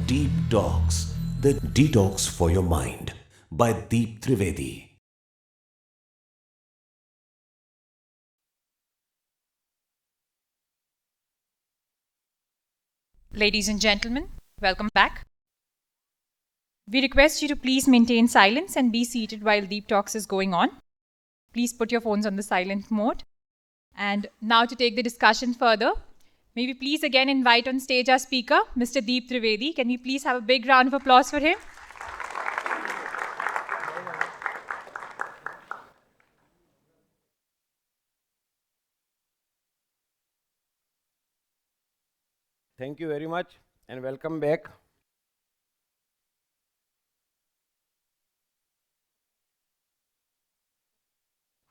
Deep Talks, the detox for your mind by Deep Trivedi. Ladies and gentlemen, welcome back. We request you to please maintain silence and be seated while Deep Talks is going on. Please put your phones on the silent mode. And now to take the discussion further, may we please again invite on stage our speaker, Mr. Deep Trivedi. Can we please have a big round of applause for him? Thank you very much and welcome back.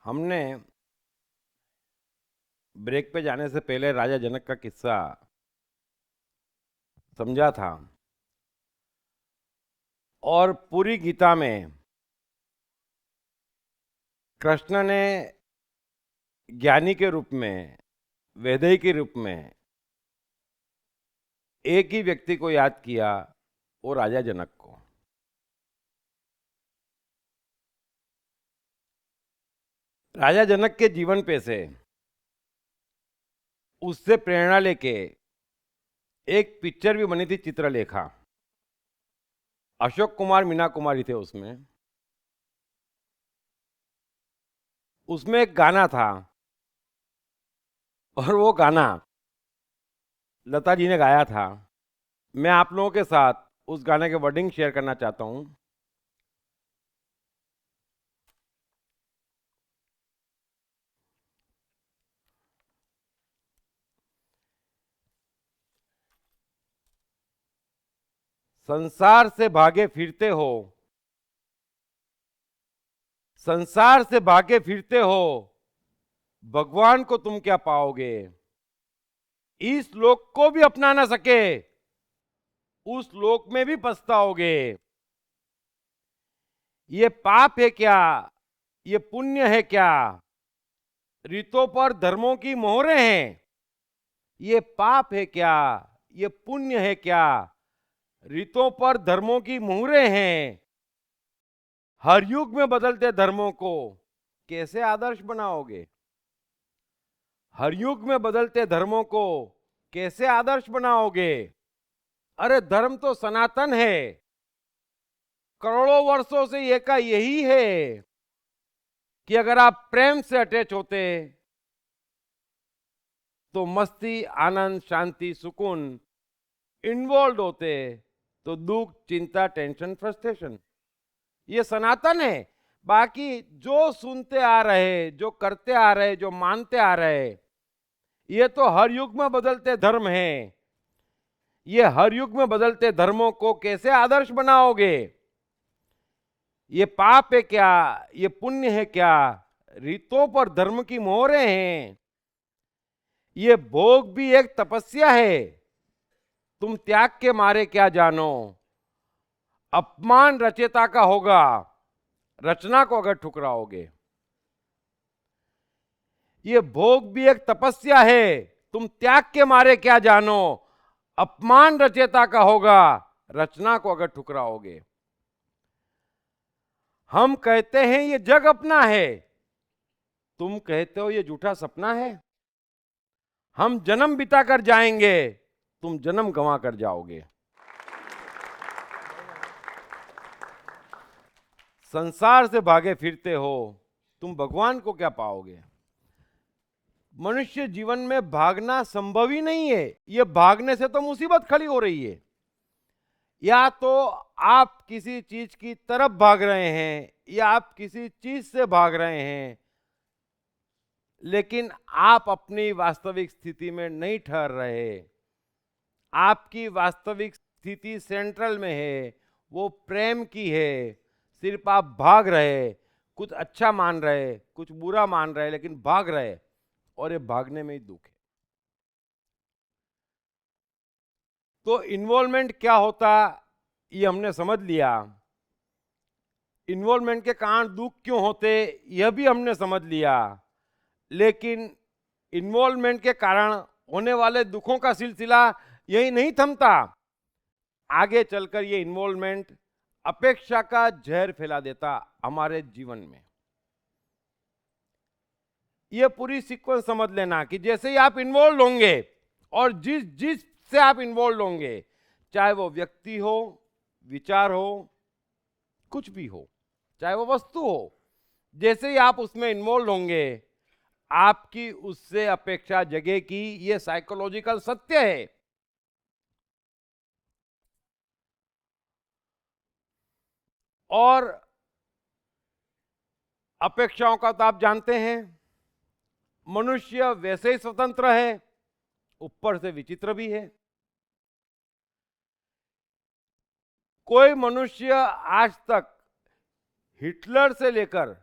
हमने break पे जाने से पहले राजा जनक का किस्सा समझा था और पूरी गीता में कृष्ण ने ज्ञानी के रूप में, वैदेही के रूप में एक ही व्यक्ति को याद किया, वो राजा जनक को। राजा जनक के जीवन पे से उससे प्रेरणा लेके एक पिक्चर भी बनी थी, चित्रलेखा। अशोक कुमार, मीना कुमारी थे उसमें। उसमें एक गाना था और वो गाना लता जी ने गाया था। मैं आप लोगों के साथ उस गाने के वर्डिंग शेयर करना चाहता हूं। संसार से भागे फिरते हो, संसार से भागे फिरते हो, भगवान को तुम क्या पाओगे। इस लोक को भी अपना ना सके, उस लोक में भी पछताओगे। ये पाप है क्या, ये पुण्य है क्या, रीतों पर धर्मों की मोहरें हैं। ये पाप है क्या, ये पुण्य है क्या, रीतों पर धर्मों की मोहरें हैं। हर युग में बदलते धर्मों को कैसे आदर्श बनाओगे। हर युग में बदलते धर्मों को कैसे आदर्श बनाओगे। अरे धर्म तो सनातन है, करोड़ों वर्षों से ये का यही है कि अगर आप प्रेम से अटैच होते तो मस्ती, आनंद, शांति, सुकून इन्वॉल्व होते तो दुख, चिंता, टेंशन, फ्रस्ट्रेशन, ये सनातन है। बाकी जो सुनते आ रहे, जो करते आ रहे, जो मानते आ रहे, ये तो हर युग में बदलते धर्म हैं। ये हर युग में बदलते धर्मों को कैसे आदर्श बनाओगे। ये पाप है क्या, ये पुण्य है क्या, रीतों पर धर्म की मोहरें हैं। ये भोग भी एक तपस्या है, तुम त्याग के मारे क्या जानो। अपमान रचयिता का होगा, रचना को अगर ठुकराओगे। ये भोग भी एक तपस्या है, तुम त्याग के मारे क्या जानो। अपमान रचयिता का होगा, रचना को अगर ठुकराओगे। हम कहते हैं ये जग अपना है, तुम कहते हो ये झूठा सपना है। हम जन्म बिता कर जाएंगे, तुम जन्म गंवा कर जाओगे। संसार से भागे फिरते हो, तुम भगवान को क्या पाओगे। मनुष्य जीवन में भागना संभव ही नहीं है। ये भागने से तो मुसीबत खड़ी हो रही है। या तो आप किसी चीज की तरफ भाग रहे हैं या आप किसी चीज से भाग रहे हैं, लेकिन आप अपनी वास्तविक स्थिति में नहीं ठहर रहे। आपकी वास्तविक स्थिति सेंट्रल में है, वो प्रेम की है। सिर्फ आप भाग रहे, कुछ अच्छा मान रहे, कुछ बुरा मान रहे, लेकिन भाग रहे, और ये भागने में ही दुख है। तो इन्वॉल्वमेंट क्या होता, ये हमने समझ लिया। इन्वॉल्वमेंट के कारण दुख क्यों होते, यह भी हमने समझ लिया। लेकिन इन्वॉल्वमेंट के कारण होने वाले दुखों का सिलसिला यही नहीं थमता। आगे चलकर ये इन्वॉल्वमेंट अपेक्षा का जहर फैला देता हमारे जीवन में। ये पूरी सीक्वेंस समझ लेना कि जैसे ही आप इन्वॉल्व होंगे और जिस से आप इन्वॉल्व होंगे, चाहे वो व्यक्ति हो, विचार हो, कुछ भी हो, चाहे वो वस्तु हो, जैसे ही आप उसमें इन्वॉल्व होंगे आपकी उससे अपेक्षा जगेगी। ये साइकोलॉजिकल सत्य है। और अपेक्षाओं का तो आप जानते हैं, मनुष्य वैसे ही स्वतंत्र है, ऊपर से विचित्र भी है। कोई मनुष्य आज तक हिटलर से लेकर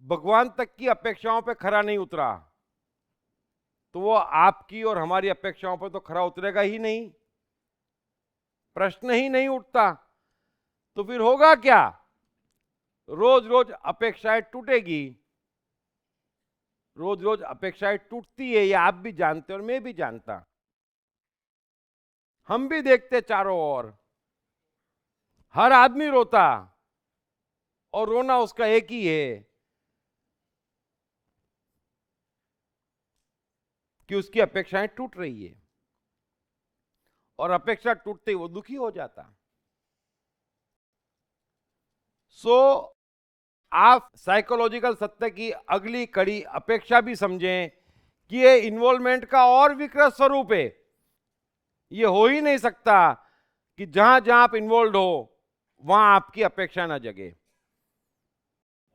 भगवान तक की अपेक्षाओं पे खरा नहीं उतरा, तो वो आपकी और हमारी अपेक्षाओं पर तो खरा उतरेगा ही नहीं, प्रश्न ही नहीं उठता। तो फिर होगा क्या? रोज रोज अपेक्षाएं टूटेगी, रोज रोज अपेक्षाएं टूटती है, ये आप भी जानते और मैं भी जानता। हम भी देखते चारों ओर, हर आदमी रोता, और रोना उसका एक ही है कि उसकी अपेक्षाएं टूट रही है, और अपेक्षा टूटते ही वो दुखी हो जाता। आप साइकोलॉजिकल सत्य की अगली कड़ी अपेक्षा भी समझें कि ये इन्वॉल्वमेंट का और विकृत स्वरूप है। ये हो ही नहीं सकता कि जहां जहां आप इन्वॉल्व हो वहां आपकी अपेक्षा ना जगे,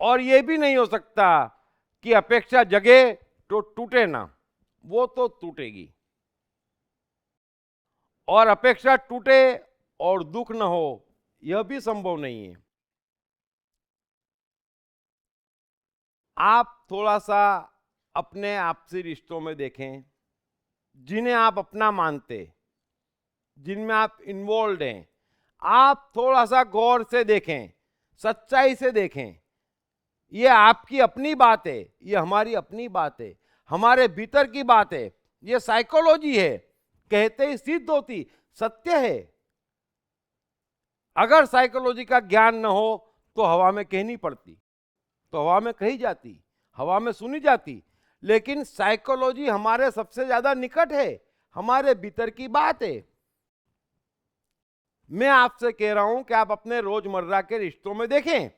और ये भी नहीं हो सकता कि अपेक्षा जगे तो टूटे ना, वो तो टूटेगी। और अपेक्षा टूटे और दुख ना हो, यह भी संभव नहीं है। आप थोड़ा सा अपने आपसी रिश्तों में देखें, जिन्हें आप अपना मानते, जिनमें आप इन्वॉल्व हैं, आप थोड़ा सा गौर से देखें, सच्चाई से देखें। ये आपकी अपनी बात है, ये हमारी अपनी बात है, हमारे भीतर की बात है। ये साइकोलॉजी है, कहते ही सिद्ध होती, सत्य है। अगर साइकोलॉजी का ज्ञान न हो तो हवा में कहनी पड़ती, तो हवा में कही जाती, हवा में सुनी जाती। लेकिन साइकोलॉजी हमारे सबसे ज्यादा निकट है, हमारे भीतर की बात है। मैं आपसे कह रहा हूं कि आप अपने रोजमर्रा के रिश्तों में देखें,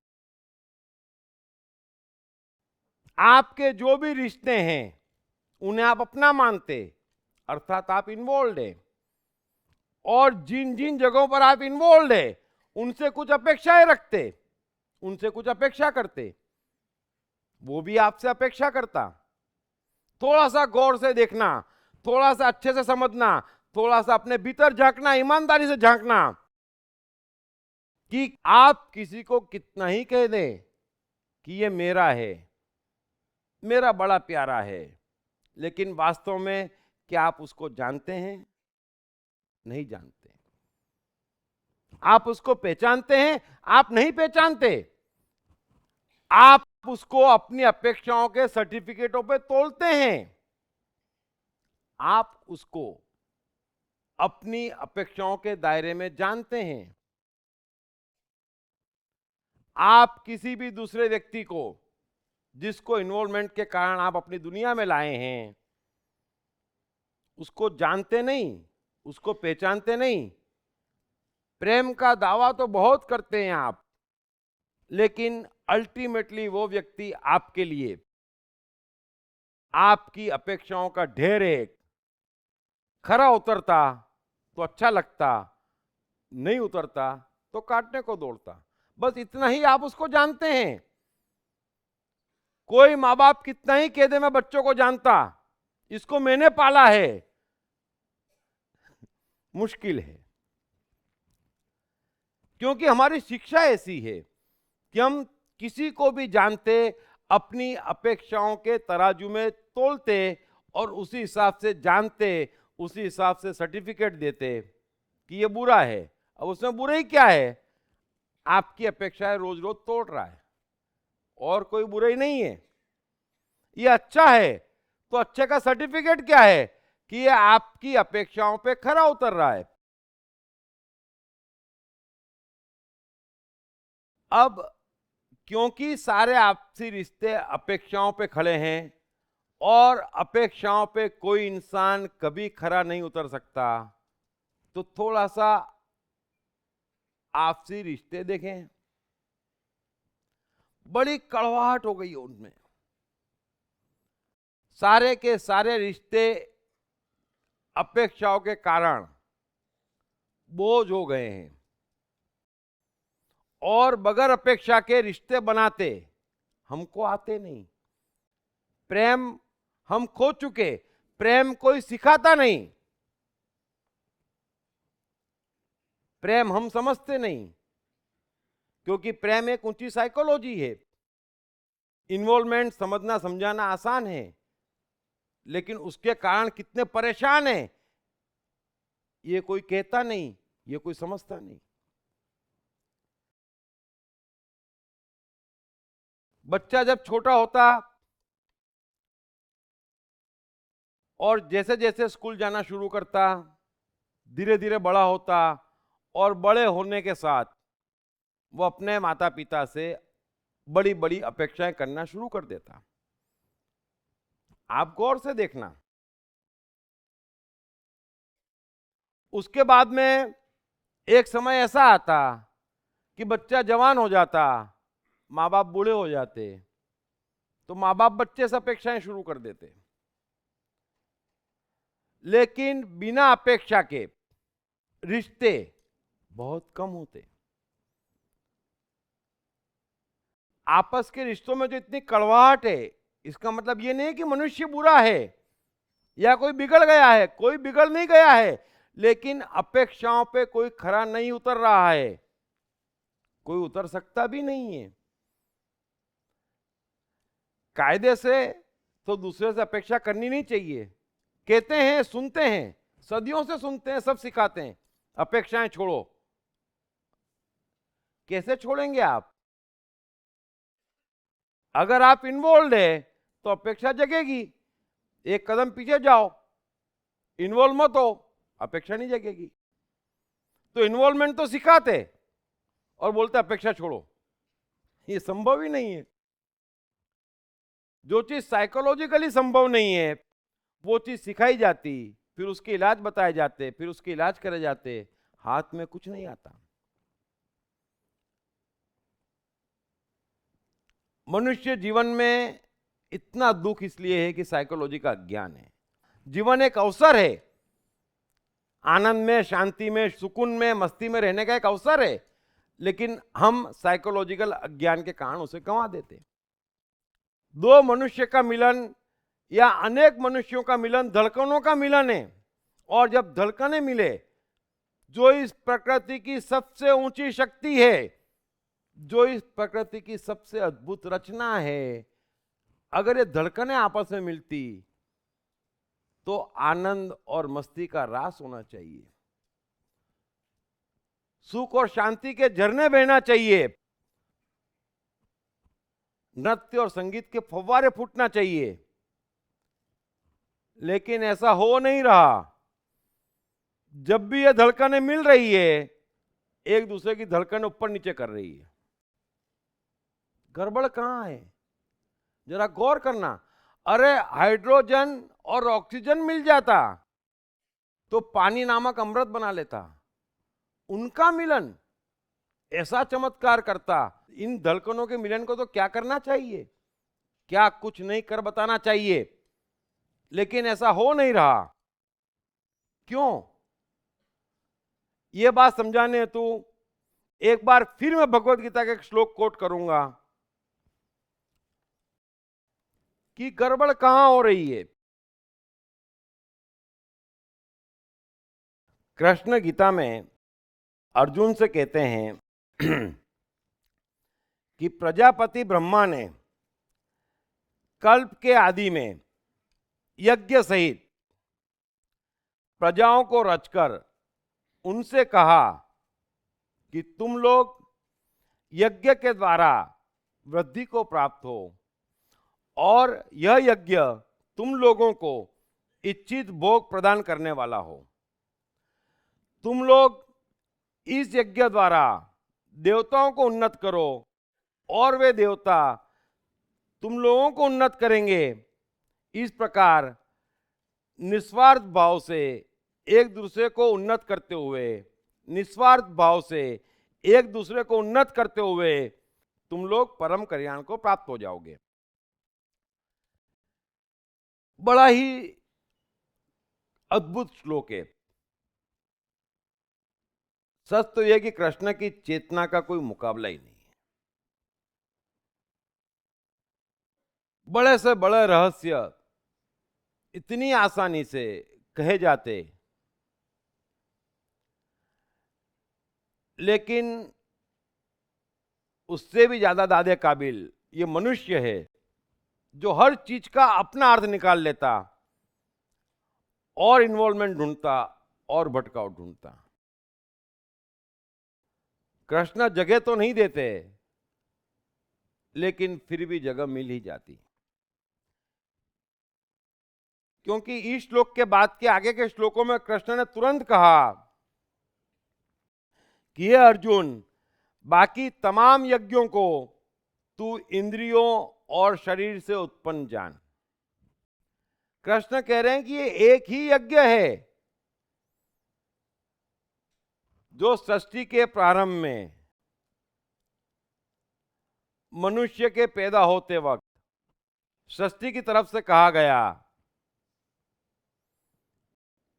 आपके जो भी रिश्ते हैं उन्हें आप अपना मानते, अर्थात आप इन्वॉल्व हैं, और जिन जिन जगहों पर आप इन्वॉल्व हैं उनसे कुछ अपेक्षाएं रखते, उनसे कुछ अपेक्षा करते, वो भी आपसे अपेक्षा करता। थोड़ा सा गौर से देखना, थोड़ा सा अच्छे से समझना, थोड़ा सा अपने भीतर झांकना, ईमानदारी से झांकना कि आप किसी को कितना ही कह दें कि ये मेरा है, मेरा बड़ा प्यारा है, लेकिन वास्तव में क्या आप उसको जानते हैं? नहीं जानते। आप उसको पहचानते हैं? आप नहीं पहचानते। आप उसको अपनी अपेक्षाओं के सर्टिफिकेटों पे तोलते हैं। आप उसको अपनी अपेक्षाओं के दायरे में जानते हैं। आप किसी भी दूसरे व्यक्ति को, जिसको इन्वॉल्वमेंट के कारण आप अपनी दुनिया में लाए हैं, उसको जानते नहीं, उसको पहचानते नहीं। प्रेम का दावा तो बहुत करते हैं आप, लेकिन अल्टीमेटली वो व्यक्ति आपके लिए आपकी अपेक्षाओं का ढेर है। खरा उतरता तो अच्छा लगता, नहीं उतरता तो काटने को दौड़ता। बस इतना ही आप उसको जानते हैं। कोई माँ बाप कितना ही कह दे मैं बच्चों को जानता, इसको मैंने पाला है, मुश्किल है। क्योंकि हमारी शिक्षा ऐसी है कि हम किसी को भी जानते, अपनी अपेक्षाओं के तराजू में तोलते और उसी हिसाब से जानते, उसी हिसाब से सर्टिफिकेट देते कि ये बुरा है। अब उसमें बुराई क्या है? आपकी अपेक्षाएं रोज रोज तोड़ रहा है, और कोई बुराई नहीं है। ये अच्छा है तो अच्छे का सर्टिफिकेट क्या है? कि ये आपकी अपेक्षाओं पे खरा उतर रहा है। अब क्योंकि सारे आपसी रिश्ते अपेक्षाओं पे खड़े हैं और अपेक्षाओं पे कोई इंसान कभी खरा नहीं उतर सकता, तो थोड़ा सा आपसी रिश्ते देखें। बड़ी कड़वाहट हो गई है उनमें। सारे के सारे रिश्ते अपेक्षाओं के कारण बोझ हो गए हैं और बगैर अपेक्षा के रिश्ते बनाते हमको आते नहीं। प्रेम हम खो चुके, प्रेम कोई सिखाता नहीं, प्रेम हम समझते नहीं, क्योंकि प्रेम एक ऊंची साइकोलॉजी है। इन्वॉल्वमेंट समझना समझाना आसान है, लेकिन उसके कारण कितने परेशान हैं ये कोई कहता नहीं, ये कोई समझता नहीं। बच्चा जब छोटा होता और जैसे जैसे स्कूल जाना शुरू करता, धीरे धीरे बड़ा होता और बड़े होने के साथ वो अपने माता पिता से बड़ी बड़ी अपेक्षाएं करना शुरू कर देता। आप गौर से देखना, उसके बाद में एक समय ऐसा आता कि बच्चा जवान हो जाता, माँ बाप बूढ़े हो जाते, तो माँ बाप बच्चे से अपेक्षाएं शुरू कर देते। लेकिन बिना अपेक्षा के रिश्ते बहुत कम होते। आपस के रिश्तों में जो इतनी कड़वाहट है, इसका मतलब ये नहीं कि मनुष्य बुरा है या कोई बिगड़ गया है। कोई बिगड़ नहीं गया है, लेकिन अपेक्षाओं पे कोई खरा नहीं उतर रहा है, कोई उतर सकता भी नहीं है। कायदे से तो दूसरे से अपेक्षा करनी नहीं चाहिए। कहते हैं, सुनते हैं, सदियों से सुनते हैं, सब सिखाते हैं अपेक्षाएं छोड़ो। कैसे छोड़ेंगे आप? अगर आप इन्वॉल्व है तो अपेक्षा जगेगी। एक कदम पीछे जाओ, इन्वॉल्व मत हो, अपेक्षा नहीं जगेगी। तो इन्वॉल्वमेंट तो सिखाते और बोलते अपेक्षा छोड़ो, ये संभव ही नहीं है। जो चीज साइकोलॉजिकली संभव नहीं है वो चीज सिखाई जाती, फिर उसके इलाज बताए जाते, फिर उसके इलाज करे जाते, हाथ में कुछ नहीं आता। मनुष्य जीवन में इतना दुख इसलिए है कि साइकोलॉजी का अज्ञान है। जीवन एक अवसर है, आनंद में, शांति में, सुकून में, मस्ती में रहने का एक अवसर है, लेकिन हम साइकोलॉजिकल अज्ञान के कारण उसे गंवा देते। दो मनुष्य का मिलन या अनेक मनुष्यों का मिलन धड़कनों का मिलन है, और जब धड़कनें मिले, जो इस प्रकृति की सबसे ऊंची शक्ति है, जो इस प्रकृति की सबसे अद्भुत रचना है, अगर ये धड़कनें आपस में मिलती तो आनंद और मस्ती का रास होना चाहिए, सुख और शांति के झरने बहना चाहिए, नृत्य और संगीत के फव्वारे फूटना चाहिए। लेकिन ऐसा हो नहीं रहा। जब भी ये धड़कनें मिल रही है, एक दूसरे की धड़कनें ऊपर नीचे कर रही है। गड़बड़ कहां है? जरा गौर करना। अरे हाइड्रोजन और ऑक्सीजन मिल जाता तो पानी नामक अमृत बना लेता। उनका मिलन ऐसा चमत्कार करता। इन धड़कनों के मिलन को तो क्या करना चाहिए? क्या कुछ नहीं कर बताना चाहिए, लेकिन ऐसा हो नहीं रहा। क्यों? यह बात समझाने हेतु एक बार फिर मैं भगवत गीता का एक श्लोक कोट करूंगा कि गड़बड़ कहां हो रही है। कृष्ण गीता में अर्जुन से कहते हैं कि प्रजापति ब्रह्मा ने कल्प के आदि में यज्ञ सहित प्रजाओं को रचकर उनसे कहा कि तुम लोग यज्ञ के द्वारा वृद्धि को प्राप्त हो, और यह यज्ञ तुम लोगों को इच्छित भोग प्रदान करने वाला हो। तुम लोग इस यज्ञ द्वारा देवताओं को उन्नत करो और वे देवता तुम लोगों को उन्नत करेंगे। इस प्रकार निस्वार्थ भाव से एक दूसरे को उन्नत करते हुए, निस्वार्थ भाव से एक दूसरे को उन्नत करते हुए तुम लोग परम कल्याण को प्राप्त हो जाओगे। बड़ा ही अद्भुत श्लोक है। सच तो यह कि कृष्ण की चेतना का कोई मुकाबला ही नहीं है। बड़े से बड़े रहस्य इतनी आसानी से कहे जाते, लेकिन उससे भी ज्यादा दादे काबिल ये मनुष्य है जो हर चीज का अपना अर्थ निकाल लेता और इन्वॉल्वमेंट ढूंढता और भटकाव ढूंढता। कृष्ण जगह तो नहीं देते, लेकिन फिर भी जगह मिल ही जाती, क्योंकि इस श्लोक के बाद के आगे के श्लोकों में कृष्ण ने तुरंत कहा कि हे अर्जुन, बाकी तमाम यज्ञों को तू इंद्रियों और शरीर से उत्पन्न जान। कृष्ण कह रहे हैं कि ये एक ही यज्ञ है जो सृष्टि के प्रारंभ में मनुष्य के पैदा होते वक्त सृष्टि की तरफ से कहा गया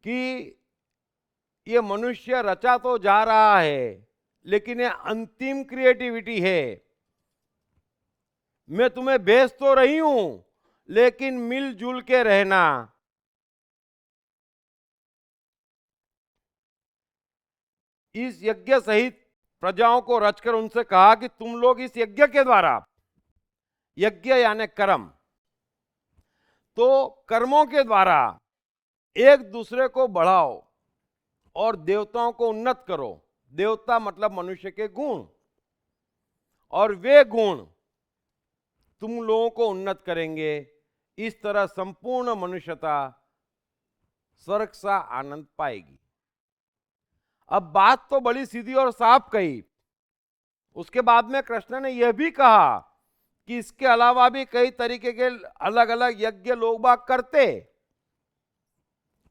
कि ये मनुष्य रचा तो जा रहा है, लेकिन ये अंतिम क्रिएटिविटी है। मैं तुम्हें भेज तो रही हूं, लेकिन मिलजुल के रहना। इस यज्ञ सहित प्रजाओं को रचकर उनसे कहा कि तुम लोग इस यज्ञ के द्वारा, यज्ञ यानी कर्म, तो कर्मों के द्वारा एक दूसरे को बढ़ाओ और देवताओं को उन्नत करो। देवता मतलब मनुष्य के गुण, और वे गुण तुम लोगों को उन्नत करेंगे। इस तरह संपूर्ण मनुष्यता स्वर्ग सा आनंद पाएगी। अब बात तो बड़ी सीधी और साफ कही। उसके बाद में कृष्ण ने यह भी कहा कि इसके अलावा भी कई तरीके के अलग अलग यज्ञ लोग बाग करते।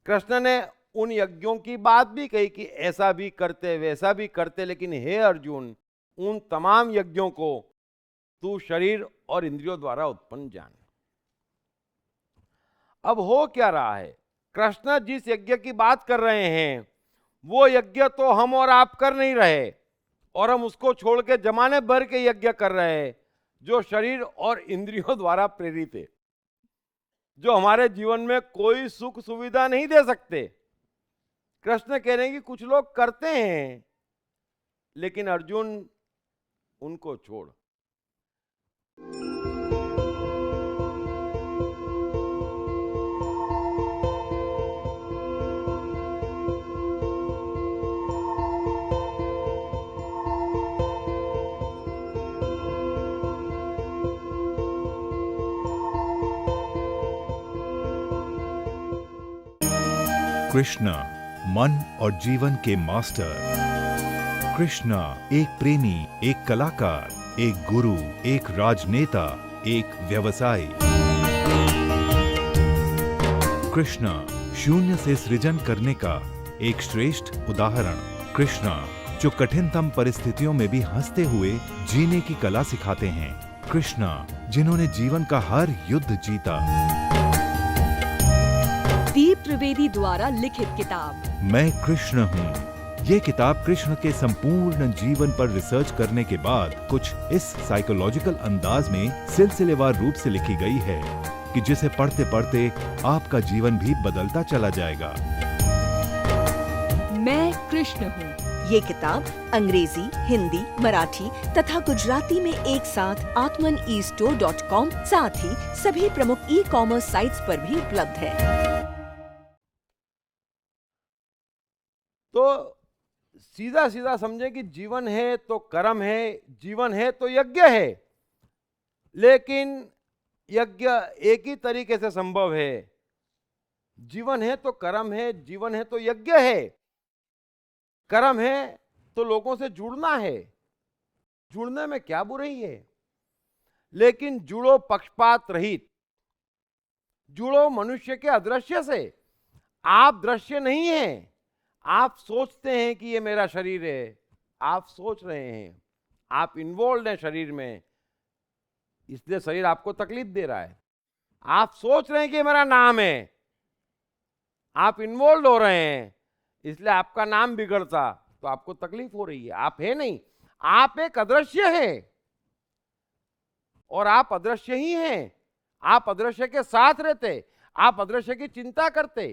कृष्ण ने उन यज्ञों की बात भी कही कि ऐसा भी करते, वैसा भी करते, लेकिन हे अर्जुन, उन तमाम यज्ञों को तू शरीर और इंद्रियों द्वारा उत्पन्न जान। अब हो क्या रहा है? कृष्ण जिस यज्ञ की बात कर रहे हैं वो यज्ञ तो हम और आप कर नहीं रहे, और हम उसको छोड़ के जमाने भर के यज्ञ कर रहे हैं जो शरीर और इंद्रियों द्वारा प्रेरित है, जो हमारे जीवन में कोई सुख सुविधा नहीं दे सकते। कृष्ण कह रहे हैं कि कुछ लोग करते हैं, लेकिन अर्जुन उनको छोड़। कृष्ण मन और जीवन के मास्टर। कृष्ण एक प्रेमी, एक कलाकार, एक गुरु, एक राजनेता, एक व्यवसायी। कृष्ण शून्य से सृजन करने का एक श्रेष्ठ उदाहरण। कृष्ण जो कठिनतम परिस्थितियों में भी हंसते हुए जीने की कला सिखाते हैं। कृष्ण जिन्होंने जीवन का हर युद्ध जीता। दीप त्रिवेदी द्वारा लिखित किताब मैं कृष्ण हूँ। ये किताब कृष्ण के संपूर्ण जीवन पर रिसर्च करने के बाद कुछ इस साइकोलॉजिकल अंदाज में सिलसिलेवार रूप से लिखी गई है कि जिसे पढ़ते पढ़ते आपका जीवन भी बदलता चला जाएगा। मैं कृष्ण हूँ। ये किताब अंग्रेजी, हिंदी, मराठी तथा गुजराती में एक साथ atmanestore.com साथ ही सभी प्रमुख ई-कॉमर्स साइट्स पर भी उपलब्ध है। तो सीधा सीधा समझे कि जीवन है तो कर्म है, जीवन है तो यज्ञ है, लेकिन यज्ञ एक ही तरीके से संभव है। जीवन है तो कर्म है, जीवन है तो यज्ञ है, कर्म है तो लोगों से जुड़ना है, जुड़ने में क्या बुराई है, लेकिन जुड़ो पक्षपात रहित, जुड़ो मनुष्य के अदृश्य से। आप दृश्य नहीं हैं, आप सोचते हैं कि ये मेरा शरीर है, आप सोच रहे हैं, आप इन्वॉल्व हैं शरीर में, इसलिए शरीर आपको तकलीफ दे रहा है। आप सोच रहे हैं कि ये मेरा नाम है, आप इन्वॉल्व हो रहे हैं, इसलिए आपका नाम बिगड़ता तो आपको तकलीफ हो रही है। आप है नहीं, आप एक अदृश्य हैं और आप अदृश्य ही हैं। आप अदृश्य के साथ रहते, आप अदृश्य की चिंता करते,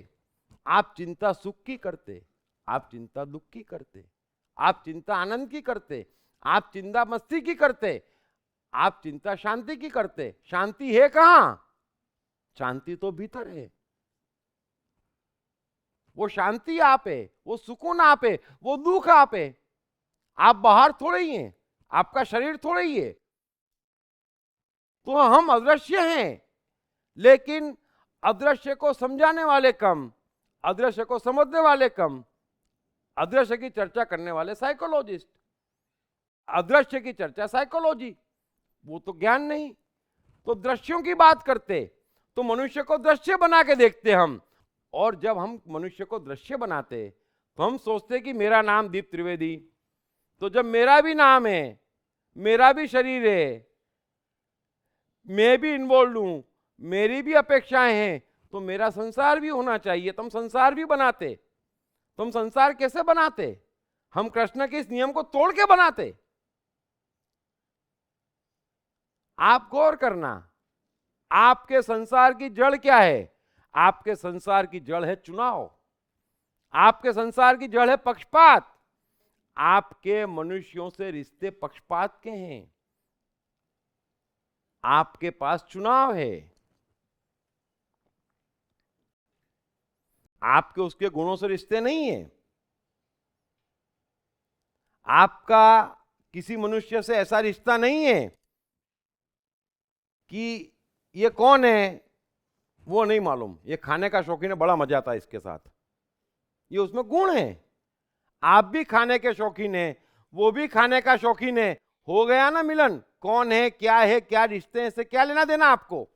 आप चिंता सुख की करते, आप चिंता दुख की करते, आप चिंता आनंद की करते, आप चिंता मस्ती की करते, आप चिंता शांति की करते। शांति है कहां? शांति तो भीतर है। वो शांति आप है, वो सुकून आप है, वो दुख आप है। आप बाहर थोड़े ही हैं, आपका शरीर थोड़े ही है। तो हम अदृश्य हैं, लेकिन अदृश्य को समझाने वाले कम, अदृश्य को समझने वाले कम, अदृश्य की चर्चा करने वाले साइकोलॉजिस्ट, अदृश्य की चर्चा साइकोलॉजी, वो तो ज्ञान नहीं। तो दृश्यों की बात करते तो मनुष्य को दृश्य बना के देखते हम, और जब हम मनुष्य को दृश्य बनाते तो हम सोचते कि मेरा नाम दीप त्रिवेदी, तो जब मेरा भी नाम है, मेरा भी शरीर है, मैं भी इन्वॉल्व हूं, मेरी भी अपेक्षाएं हैं, तो मेरा संसार भी होना चाहिए। तुम संसार भी बनाते, तुम संसार कैसे बनाते? हम कृष्ण के इस नियम को तोड़ के बनाते। आप गौर करना, आपके संसार की जड़ क्या है? आपके संसार की जड़ है चुनाव, आपके संसार की जड़ है पक्षपात। आपके मनुष्यों से रिश्ते पक्षपात के हैं। आपके पास चुनाव है, आपके उसके गुणों से रिश्ते नहीं है। आपका किसी मनुष्य से ऐसा रिश्ता नहीं है कि ये कौन है वो नहीं मालूम, ये खाने का शौकीन है, बड़ा मजा आता है इसके साथ, ये उसमें गुण है। आप भी खाने के शौकीन हैं, वो भी खाने का शौकीन है, हो गया ना मिलन। कौन है, क्या रिश्ते हैं, इससे क्या लेना देना आपको?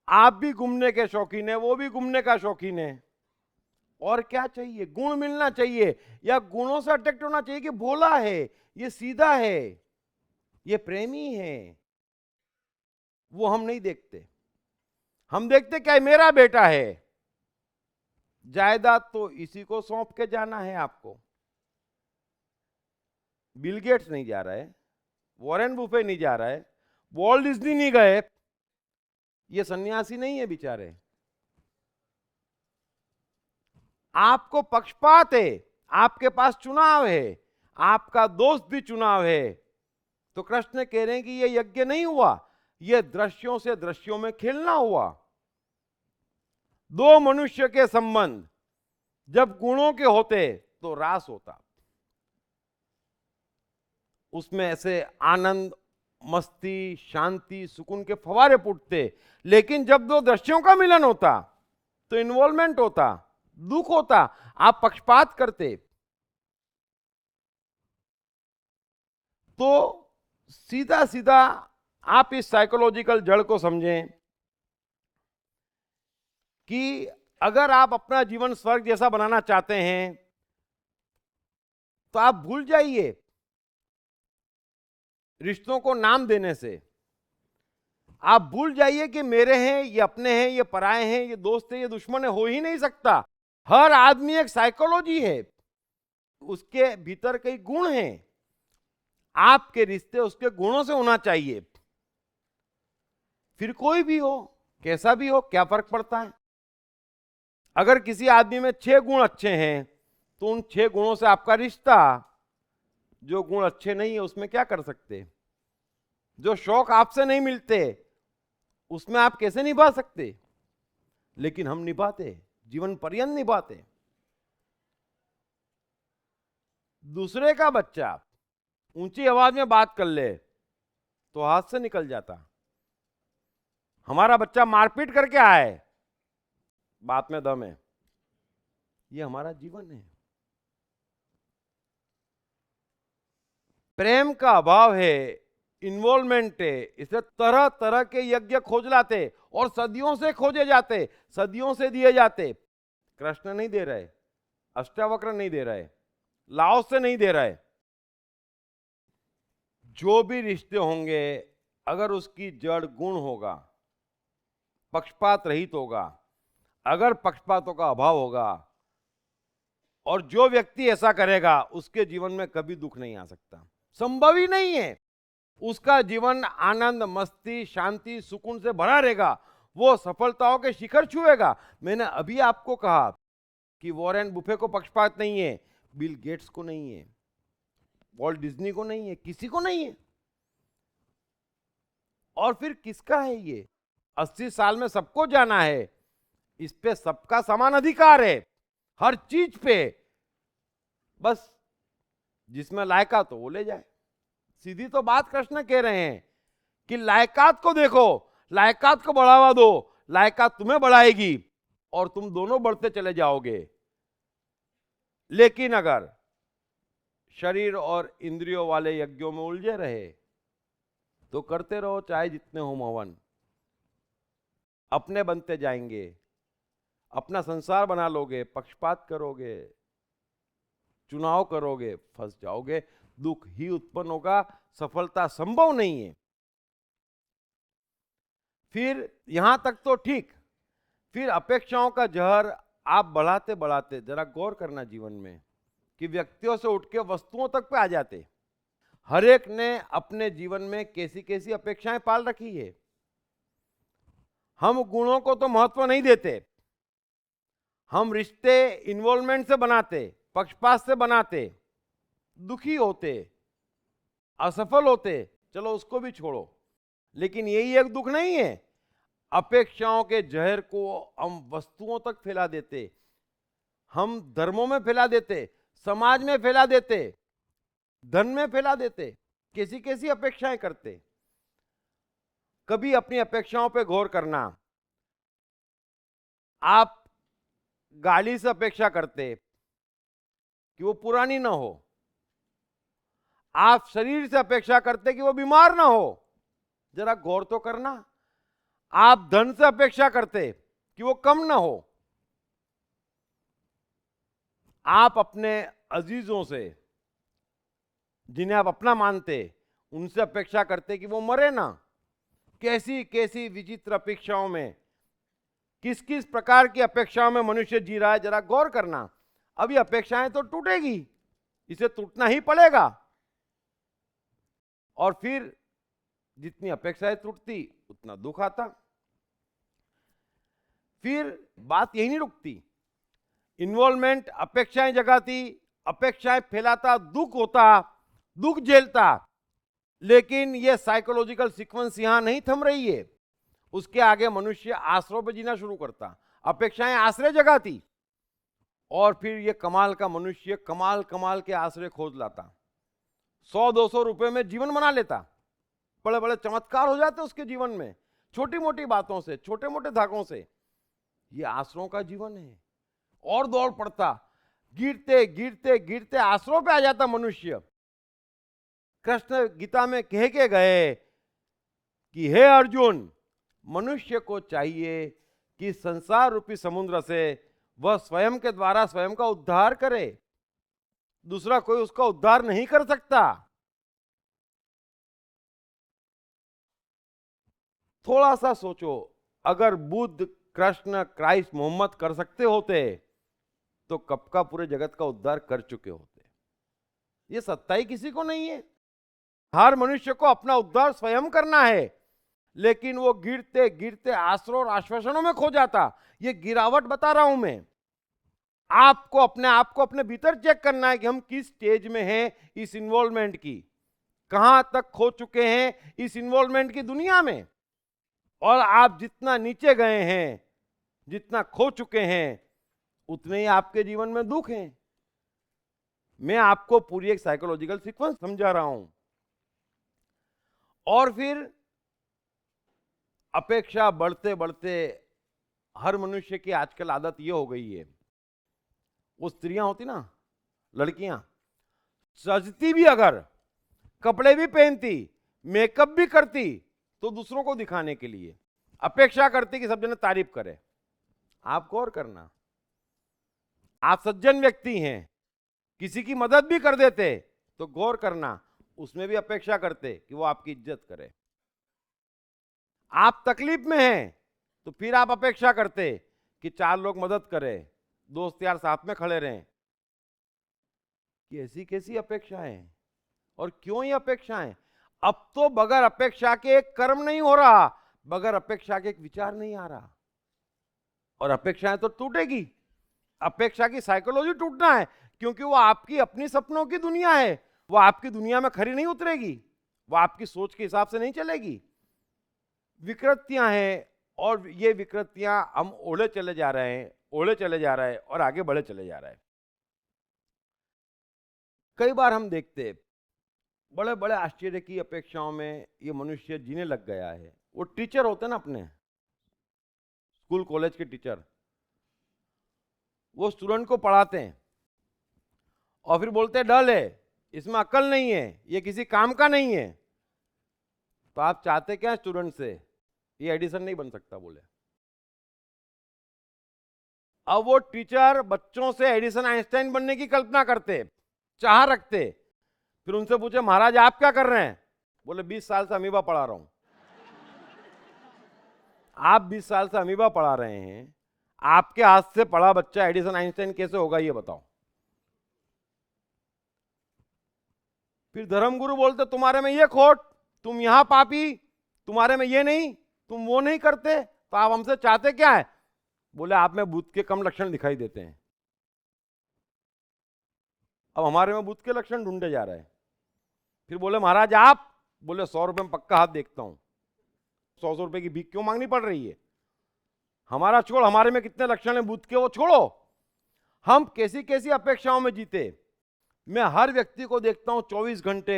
आप भी घूमने के शौकीन है, वो भी घूमने का शौकीन है, और क्या चाहिए? गुण मिलना चाहिए, या गुणों से अट्रैक्ट होना चाहिए कि भोला है, ये सीधा है, ये प्रेमी है। वो हम नहीं देखते। हम देखते क्या है? मेरा बेटा है, जायदाद तो इसी को सौंप के जाना है आपको। बिल गेट्स नहीं जा रहा है, वॉरेन बुफे नहीं जा रहा है, वॉल्ट डिज्नी नहीं गए, ये सन्यासी नहीं है बेचारे। आपको पक्षपात है, आपके पास चुनाव है, आपका दोस्त भी चुनाव है। तो कृष्ण कह रहे हैं कि ये यज्ञ नहीं हुआ, ये दृश्यों से दृश्यों में खेलना हुआ। दो मनुष्य के संबंध जब गुणों के होते तो रास होता, उसमें ऐसे आनंद, मस्ती, शांति, सुकून के फवारे फूटते। लेकिन जब दो दृश्यों का मिलन होता तो इन्वॉल्वमेंट होता, दुख होता, आप पक्षपात करते। तो सीधा सीधा आप इस साइकोलॉजिकल जड़ को समझें कि अगर आप अपना जीवन स्वर्ग जैसा बनाना चाहते हैं तो आप भूल जाइए रिश्तों को नाम देने से। आप भूल जाइए कि मेरे हैं, ये अपने हैं, ये पराए हैं, ये दोस्त हैं, ये दुश्मन है, हो ही नहीं सकता। हर आदमी एक साइकोलॉजी है, उसके भीतर कई गुण हैं। आपके रिश्ते उसके गुणों से होना चाहिए। फिर कोई भी हो, कैसा भी हो, क्या फर्क पड़ता है? अगर किसी आदमी में 6 गुण अच्छे हैं तो उन 6 गुणों से आपका रिश्ता, जो गुण अच्छे नहीं है उसमें क्या कर सकते? जो शौक आपसे नहीं मिलते उसमें आप कैसे निभा सकते? लेकिन हम निभाते, जीवन पर्यंत निभाते। दूसरे का बच्चा ऊंची आवाज में बात कर ले तो हाथ से निकल जाता। हमारा बच्चा मारपीट करके आए, बात में दम है। ये हमारा जीवन है। प्रेम का अभाव है, इन्वॉल्वमेंट है, इसलिए तरह तरह के यज्ञ खोज लाते और सदियों से खोजे जाते, सदियों से दिए जाते। कृष्ण नहीं दे रहे, अष्टावक्र नहीं दे रहे, लाओस से नहीं दे रहे। जो भी रिश्ते होंगे अगर उसकी जड़ गुण होगा, पक्षपात रहित होगा, अगर पक्षपातों का अभाव होगा और जो व्यक्ति ऐसा करेगा उसके जीवन में कभी दुख नहीं आ सकता, संभव ही नहीं है। उसका जीवन आनंद, मस्ती, शांति, सुकून से भरा रहेगा, वो सफलताओं के शिखर छुएगा। मैंने अभी आपको कहा कि वॉरेन बुफे को पक्षपात नहीं है, बिल गेट्स को नहीं है, वॉल्ट डिज्नी को नहीं है, किसी को नहीं है। और फिर किसका है ये? 80 साल में सबको जाना है, इस पे सबका समान अधिकार है, हर चीज पे। बस जिसमें लायकात हो वो ले जाए। सीधी तो बात कृष्ण कह रहे हैं कि लायकात को देखो, लायकात को बढ़ावा दो, लायकात तुम्हें बढ़ाएगी और तुम दोनों बढ़ते चले जाओगे। लेकिन अगर शरीर और इंद्रियों वाले यज्ञों में उलझे रहे तो करते रहो चाहे जितने होम हवन, अपने बनते जाएंगे, अपना संसार बना लोगे, पक्षपात करोगे, चुनाव करोगे, फंस जाओगे, दुख ही उत्पन्न होगा, सफलता संभव नहीं है। फिर यहां तक तो ठीक, फिर अपेक्षाओं का जहर आप बढ़ाते बढ़ाते जरा गौर करना जीवन में कि व्यक्तियों से उठ के वस्तुओं तक पे आ जाते। हर एक ने अपने जीवन में कैसी कैसी अपेक्षाएं पाल रखी है। हम गुणों को तो महत्व नहीं देते, हम रिश्ते इन्वॉल्वमेंट से बनाते, पक्षपात से बनाते, दुखी होते, असफल होते, चलो उसको भी छोड़ो। लेकिन यही एक दुख नहीं है, अपेक्षाओं के जहर को हम वस्तुओं तक फैला देते, हम धर्मों में फैला देते, समाज में फैला देते, धन में फैला देते, कैसी कैसी अपेक्षाएं करते। कभी अपनी अपेक्षाओं पे गौर करना। आप गाड़ी से अपेक्षा करते कि वो पुरानी ना हो, आप शरीर से अपेक्षा करते कि वो बीमार ना हो, जरा गौर तो करना। आप धन से अपेक्षा करते कि वो कम ना हो, आप अपने अजीजों से जिन्हें आप अपना मानते उनसे अपेक्षा करते कि वो मरे ना। कैसी कैसी विचित्र अपेक्षाओं में, किस किस प्रकार की अपेक्षाओं में मनुष्य जी रहा है, जरा गौर करना। अभी अपेक्षाएं तो टूटेगी, इसे टूटना ही पड़ेगा। और फिर जितनी अपेक्षाएं टूटती उतना दुख आता। फिर बात यही नहीं रुकती, इन्वॉल्वमेंट अपेक्षाएं जगाती, अपेक्षाएं फैलाता, दुख होता, दुख झेलता। लेकिन यह साइकोलॉजिकल सीक्वेंस यहां नहीं थम रही है। उसके आगे मनुष्य आश्रय पर जीना शुरू करता, अपेक्षाएं आश्रय जगाती, और फिर यह कमाल का मनुष्य कमाल कमाल के आश्रय खोज लाता, 100-200 रुपए में जीवन बना लेता, बड़े बड़े चमत्कार हो जाते उसके जीवन में, छोटी मोटी बातों से, छोटे मोटे धागों से। ये आश्रयों का जीवन है। और दौड़ पड़ता, गिरते गिरते गिरते आश्रयों पे आ जाता मनुष्य। कृष्ण गीता में कह के गए कि हे अर्जुन, मनुष्य को चाहिए कि संसार रूपी समुद्र से वह स्वयं के द्वारा स्वयं का उद्धार करे, दूसरा कोई उसका उद्धार नहीं कर सकता। थोड़ा सा सोचो, अगर बुद्ध, कृष्ण, क्राइस्ट, मोहम्मद कर सकते होते तो कब का पूरे जगत का उद्धार कर चुके होते। ये सत्ता ही किसी को नहीं है। हर मनुष्य को अपना उद्धार स्वयं करना है, लेकिन वो गिरते गिरते आश्रय और आश्वासनों में खो जाता। ये गिरावट बता रहा हूं मैं आपको। अपने आप को अपने भीतर चेक करना है कि हम किस स्टेज में हैं इस इन्वॉल्वमेंट की, कहां तक खो चुके हैं इस इन्वॉल्वमेंट की दुनिया में। और आप जितना नीचे गए हैं, जितना खो चुके हैं, उतने ही आपके जीवन में दुख हैं। मैं आपको पूरी एक साइकोलॉजिकल सीक्वेंस समझा रहा हूं। और फिर अपेक्षा बढ़ते बढ़ते हर मनुष्य की आजकल आदत ये हो गई है, वो स्त्रियां होती ना, लड़कियां, सजती भी अगर कपड़े भी पहनती, मेकअप भी करती, तो दूसरों को दिखाने के लिए अपेक्षा करती कि सब जने तारीफ करे। आप गौर करना, आप सज्जन व्यक्ति हैं, किसी की मदद भी कर देते तो गौर करना, उसमें भी अपेक्षा करते कि वो आपकी इज्जत करे। आप तकलीफ में हैं तो फिर आप अपेक्षा करते कि 4 लोग मदद करें, दोस्त यार साथ में खड़े रहें। कैसी कैसी अपेक्षाएं, और क्यों ये अपेक्षाएं? अब तो बगैर अपेक्षा के एक कर्म नहीं हो रहा, बगैर अपेक्षा के एक विचार नहीं आ रहा, और अपेक्षाएं तो टूटेगी। अपेक्षा की साइकोलॉजी टूटना है, क्योंकि वो आपकी अपनी सपनों की दुनिया है, वो आपकी दुनिया में खरी नहीं उतरेगी, वो आपकी सोच के हिसाब से नहीं चलेगी। विकृतियां हैं, और ये विकृतियां हम ओढ़े चले जा रहे हैं, ओढ़े चले जा रहे हैं, और आगे बढ़े चले जा रहे हैं। कई बार हम देखते बड़े बड़े आश्चर्य की अपेक्षाओं में ये मनुष्य जीने लग गया है। वो टीचर होते ना, अपने स्कूल कॉलेज के टीचर, वो स्टूडेंट को पढ़ाते हैं और फिर बोलते हैं डल है, इसमें अकल नहीं है, ये किसी काम का नहीं है। तो आप चाहते क्या स्टूडेंट से? ये एडिसन नहीं बन सकता, बोले। अब वो टीचर बच्चों से एडिसन आइंस्टाइन बनने की कल्पना करते, चाह रखते। फिर उनसे पूछे, महाराज आप क्या कर रहे हैं? बोले 20 साल से अमीबा पढ़ा रहा हूं। आप 20 साल से अमीबा पढ़ा रहे हैं, आपके हाथ से पढ़ा बच्चा एडिसन आइंस्टाइन कैसे होगा, ये बताओ। फिर धर्मगुरु बोलते, तुम्हारे में ये खोट, तुम यहां पापी, तुम्हारे में ये नहीं, तुम वो नहीं करते, तो आप हमसे चाहते क्या है? बोले आप में बुद्ध के कम लक्षण दिखाई देते हैं। अब हमारे में बुद्ध के लक्षण ढूंढे जा रहे हैं। फिर बोले महाराज आप? बोले 100 रुपए में पक्का हाथ देखता हूं। 100 रुपए की भीख क्यों मांगनी पड़ रही है? हमारा छोड़, हमारे में कितने लक्षण है बुद्ध के, वो छोड़ो। हम कैसी कैसी अपेक्षाओं में जीते। मैं हर व्यक्ति को देखता हूं 24 घंटे,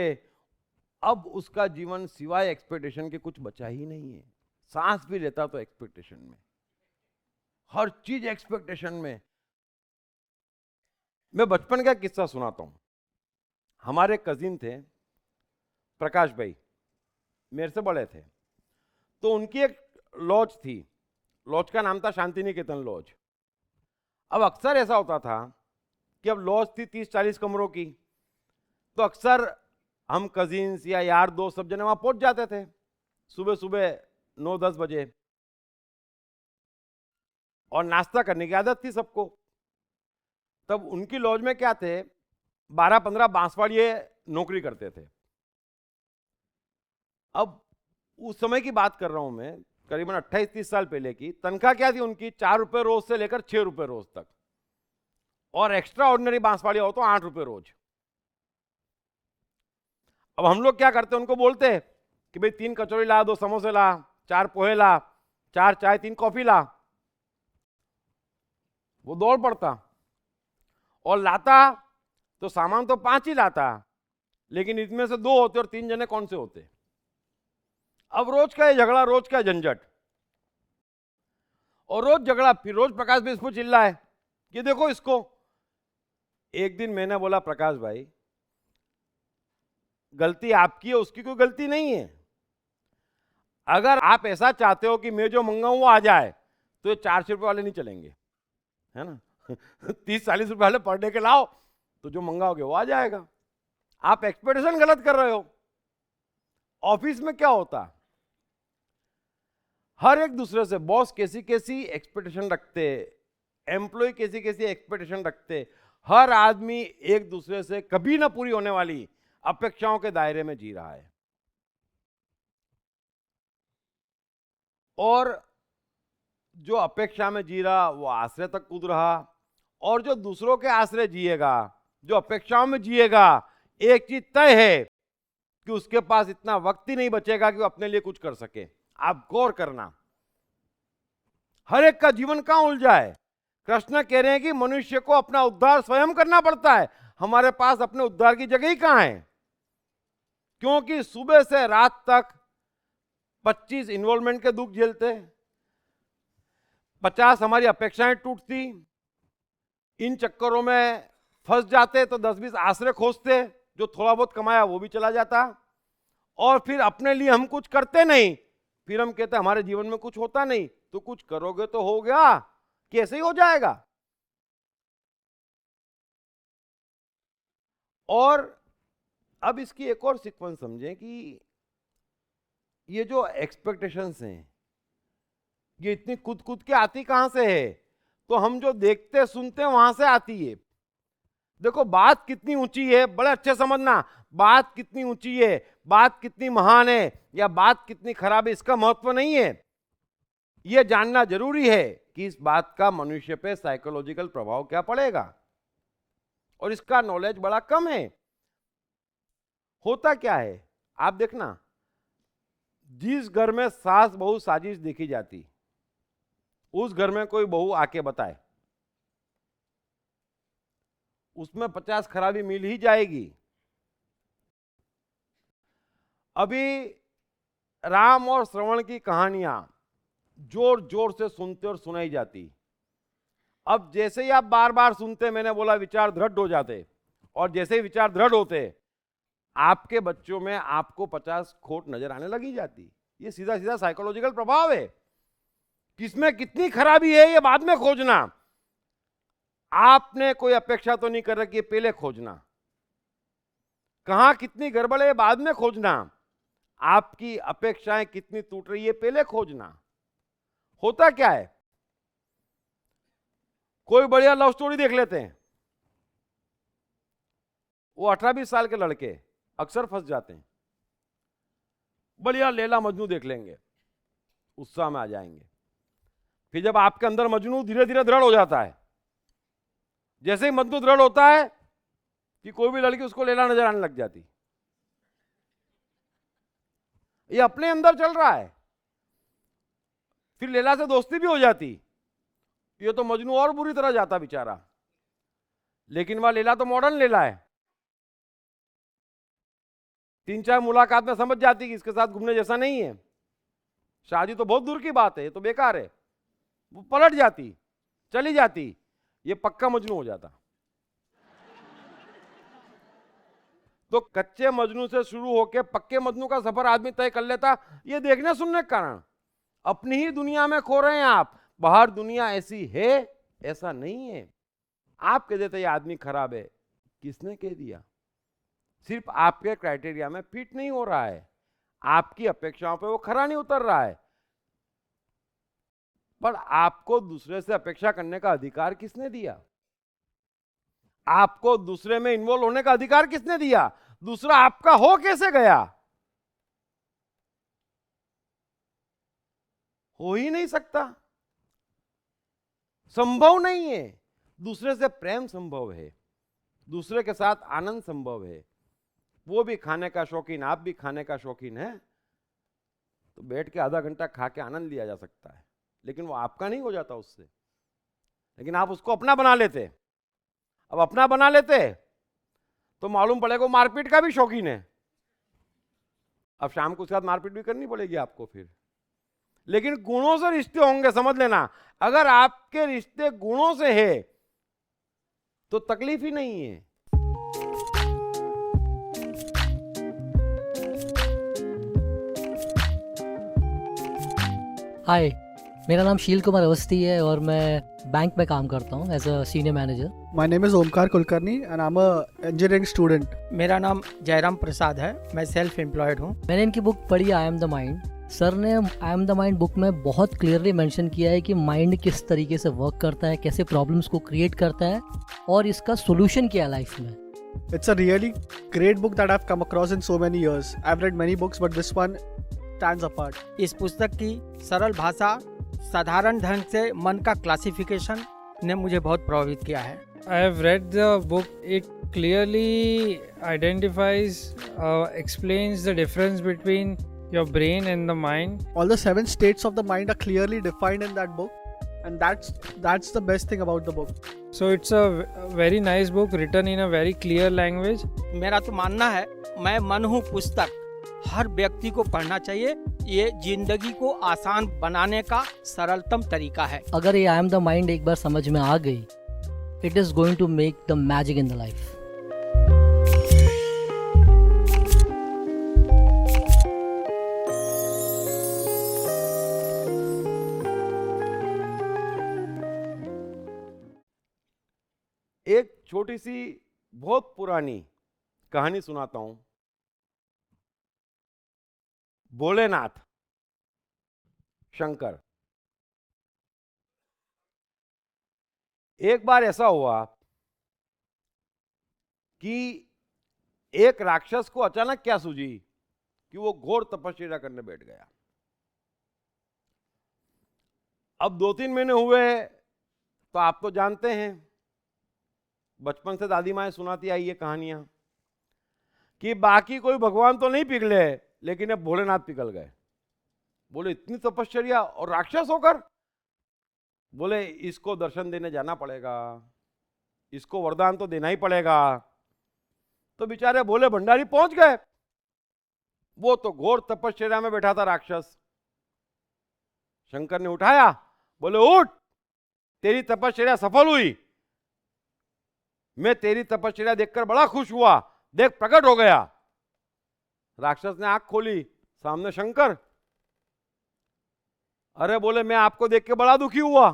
अब उसका जीवन सिवाय एक्सपेक्टेशन के कुछ बचा ही नहीं है। सांस भी लेता तो एक्सपेक्टेशन में, हर चीज एक्सपेक्टेशन में। मैं बचपन का किस्सा सुनाता हूं। हमारे कजिन थे प्रकाश भाई, मेरे से बड़े थे, तो उनकी एक लॉज थी, लॉज का नाम था शांति निकेतन लॉज। अब अक्सर ऐसा होता था कि अब लॉज थी 30-40 कमरों की, तो अक्सर हम कजिन्स या यार दोस्त सब जने वहां पहुंच जाते थे सुबह सुबह 9-10 बजे, और नाश्ता करने की आदत थी सबको। तब उनकी लॉज में क्या थे, 12-15 बांसवाड़िये नौकरी करते थे। अब उस समय की बात कर रहा हूं मैं, करीबन 28-30 साल पहले की। तनख्वाह क्या थी उनकी? 4 रुपए रोज से लेकर 6 रुपए रोज तक, और एक्स्ट्रा ऑर्डिनरी बांसवाड़िया हो तो 8 रुपए रोज। अब हम लोग क्या करते, उनको बोलते कि भाई 3 कचौड़ी ला, 2 समोसे ला, 4 पोहे ला, 4 चाय, 3 कॉफी ला। वो दौड़ पड़ता, और लाता तो सामान तो 5 ही लाता, लेकिन इसमें से 2 होते और 3 जने कौन से होते। अब रोज का ये झगड़ा, रोज का झंझट, और रोज झगड़ा। फिर रोज प्रकाश भाई इसको चिल्लाए कि देखो इसको। एक दिन मैंने बोला, प्रकाश भाई गलती आपकी है, उसकी कोई गलती नहीं है। अगर आप ऐसा चाहते हो कि मैं जो मंगाऊं वो आ जाए, तो ये 400 रुपए वाले नहीं चलेंगे, है ना। 30-40 रुपए वाले पर डे के लाओ, तो जो मंगाओगे वो आ जाएगा। आप एक्सपेक्टेशन गलत कर रहे हो। ऑफिस में क्या होता, हर एक दूसरे से, बॉस कैसी कैसी एक्सपेक्टेशन रखते, एम्प्लॉय कैसी कैसी एक्सपेक्टेशन रखते। हर आदमी एक दूसरे से कभी ना पूरी होने वाली अपेक्षाओं के दायरे में जी रहा है, और जो अपेक्षा में जी रहा वो आश्रय तक कूद रहा, और जो दूसरों के आश्रय जिएगा, जो अपेक्षाओं में जिएगा, एक चीज तय है कि उसके पास इतना वक्त ही नहीं बचेगा कि वो अपने लिए कुछ कर सके। आप गौर करना, हर एक का जीवन कहां उलझा है। कृष्ण कह रहे हैं कि मनुष्य को अपना उद्धार स्वयं करना पड़ता है। हमारे पास अपने उद्धार की जगह ही कहां है, क्योंकि सुबह से रात तक 25 इन्वॉल्वमेंट के दुख झेलते, 50 हमारी अपेक्षाएं टूटती, इन चक्करों में फंस जाते, तो 10-20 आश्रय खोजते, जो थोड़ा बहुत कमाया वो भी चला जाता, और फिर अपने लिए हम कुछ करते नहीं, फिर हम कहते हमारे जीवन में कुछ होता नहीं। तो कुछ करोगे तो हो गया, कैसे ही हो जाएगा। और अब इसकी एक और सीक्वेंस समझें कि ये जो एक्सपेक्टेशंस हैं ये इतनी कूद कूद के आती कहां से है? तो हम जो देखते सुनते हैं वहां से आती है। देखो बात कितनी ऊंची है, बड़े अच्छे समझना, बात कितनी ऊंची है, बात कितनी महान है या बात कितनी खराब है, इसका महत्व नहीं है। यह जानना जरूरी है कि इस बात का मनुष्य पे साइकोलॉजिकल प्रभाव क्या पड़ेगा, और इसका नॉलेज बड़ा कम है। होता क्या है आप देखना, जिस घर में सास बहू साजिश देखी जाती, उस घर में कोई बहू आके बताए, उसमें 50 खराबी मिल ही जाएगी। अभी राम और श्रवण की कहानियां जोर जोर से सुनते और सुनाई जाती। अब जैसे ही आप बार बार सुनते, मैंने बोला विचार दृढ़ हो जाते, और जैसे ही विचार दृढ़ होते आपके बच्चों में आपको 50 खोट नजर आने लगी जाती। ये सीधा सीधा साइकोलॉजिकल प्रभाव है। किसमें कितनी खराबी है ये बाद में खोजना, आपने कोई अपेक्षा तो नहीं कर रखी, पहले खोजना। कहां कितनी गड़बड़ है बाद में खोजना, आपकी अपेक्षाएं कितनी टूट रही है पहले खोजना। होता क्या है, कोई बढ़िया लव स्टोरी देख लेते हैं, वो 18-20 साल के लड़के अक्सर फंस जाते हैं। बढ़िया लैला मजनू देख लेंगे, उत्साह में आ जाएंगे। फिर जब आपके अंदर मजनू धीरे धीरे दृढ़ हो जाता है, जैसे ही मजनू दृढ़ होता है कि कोई भी लड़की उसको लैला नजर आने लग जाती। ये अपने अंदर चल रहा है। फिर लैला से दोस्ती भी हो जाती, ये तो मजनू और बुरी तरह जाता बेचारा, लेकिन वह लैला तो मॉडर्न लैला है। 3-4 मुलाकात में समझ जाती कि इसके साथ घूमने जैसा नहीं है, शादी तो बहुत दूर की बात है, ये तो बेकार है। वो पलट जाती, चली जाती, ये पक्का मजनू हो जाता। तो कच्चे मजनू से शुरू होकर पक्के मजनू का सफर आदमी तय कर लेता, ये देखने सुनने के कारण। अपनी ही दुनिया में खो रहे हैं आप, बाहर दुनिया ऐसी है ऐसा नहीं है। आप कह देते ये आदमी खराब है, किसने कह दिया? सिर्फ आपके क्राइटेरिया में फिट नहीं हो रहा है, आपकी अपेक्षाओं पे वो खरा नहीं उतर रहा है। पर आपको दूसरे से अपेक्षा करने का अधिकार किसने दिया? आपको दूसरे में इन्वॉल्व होने का अधिकार किसने दिया? दूसरा आपका हो कैसे गया? हो ही नहीं सकता, संभव नहीं है। दूसरे से प्रेम संभव है, दूसरे के साथ आनंद संभव है। वो भी खाने का शौकीन, आप भी खाने का शौकीन है, तो बैठ के आधा घंटा खा के आनंद लिया जा सकता है, लेकिन वो आपका नहीं हो जाता उससे। लेकिन आप उसको अपना बना लेते। अब अपना बना लेते तो मालूम पड़ेगा मारपीट का भी शौकीन है। अब शाम को उसके साथ मारपीट भी करनी पड़ेगी आपको फिर। लेकिन गुणों से रिश्ते होंगे, समझ लेना। अगर आपके रिश्ते गुणों से है तो तकलीफ ही नहीं है। हाय, मेरा नाम शील कुमार अवस्थी है और मैं बैंक में काम करता हूँ as a senior manager. My name is Omkar Kulkarni and I'm a engineering student. मेरा नाम जयराम प्रसाद है, मैं सेल्फ एम्प्लॉयड हूँ। मैंने इनकी बुक पढ़ी I am the mind. Sir ने I am the mind book में बहुत क्लियरली मेंशन किया है कि माइंड किस तरीके से वर्क करता है, कैसे प्रॉब्लम्स को क्रिएट करता है और इसका सोल्यूशन क्या है लाइफ में। It's a really great book that I've come across in so many years. I've read many books but this one stands apart. इस पुस्तक की सरल भाषा, साधारण ढंग से मन का क्लासिफिकेशन ने मुझे बहुत प्रभावित किया है। I have read the book. It clearly identifies, explains the difference between your brain and the mind. All the 7 states of the mind are clearly defined in that book and that's the best thing about the book. So it's a very nice book written in a very clear language. मेरा तो मानना है, मैं मन हूँ पुस्तक, हर व्यक्ति को पढ़ना चाहिए। ये जिंदगी को आसान बनाने का सरलतम तरीका है। अगर ये आई एम द माइंड एक बार समझ में आ गई, it is going to make the magic in the life. छोटी सी बहुत पुरानी कहानी सुनाता हूं। भोलेनाथ, शंकर। एक बार ऐसा हुआ कि एक राक्षस को अचानक क्या सूझी कि वो घोर तपस्या करने बैठ गया। अब 2-3 महीने हुए तो आप तो जानते हैं, बचपन से दादी माएं सुनाती आई ये कहानियां कि बाकी कोई भगवान तो नहीं पिघले, लेकिन अब भोलेनाथ पिघल गए। बोले इतनी तपश्चर्या और राक्षस होकर? बोले इसको दर्शन देने जाना पड़ेगा, इसको वरदान तो देना ही पड़ेगा। तो बेचारे भोले भंडारी पहुंच गए। वो तो घोर तपश्चर्या में बैठा था राक्षस। शंकर ने उठाया, बोले उठ, तेरी तपश्चर्या सफल हुई, मैं तेरी तपश्चर्या देखकर बड़ा खुश हुआ, देख प्रकट हो गया। राक्षस ने आंख खोली, सामने शंकर। अरे बोले मैं आपको देख के बड़ा दुखी हुआ,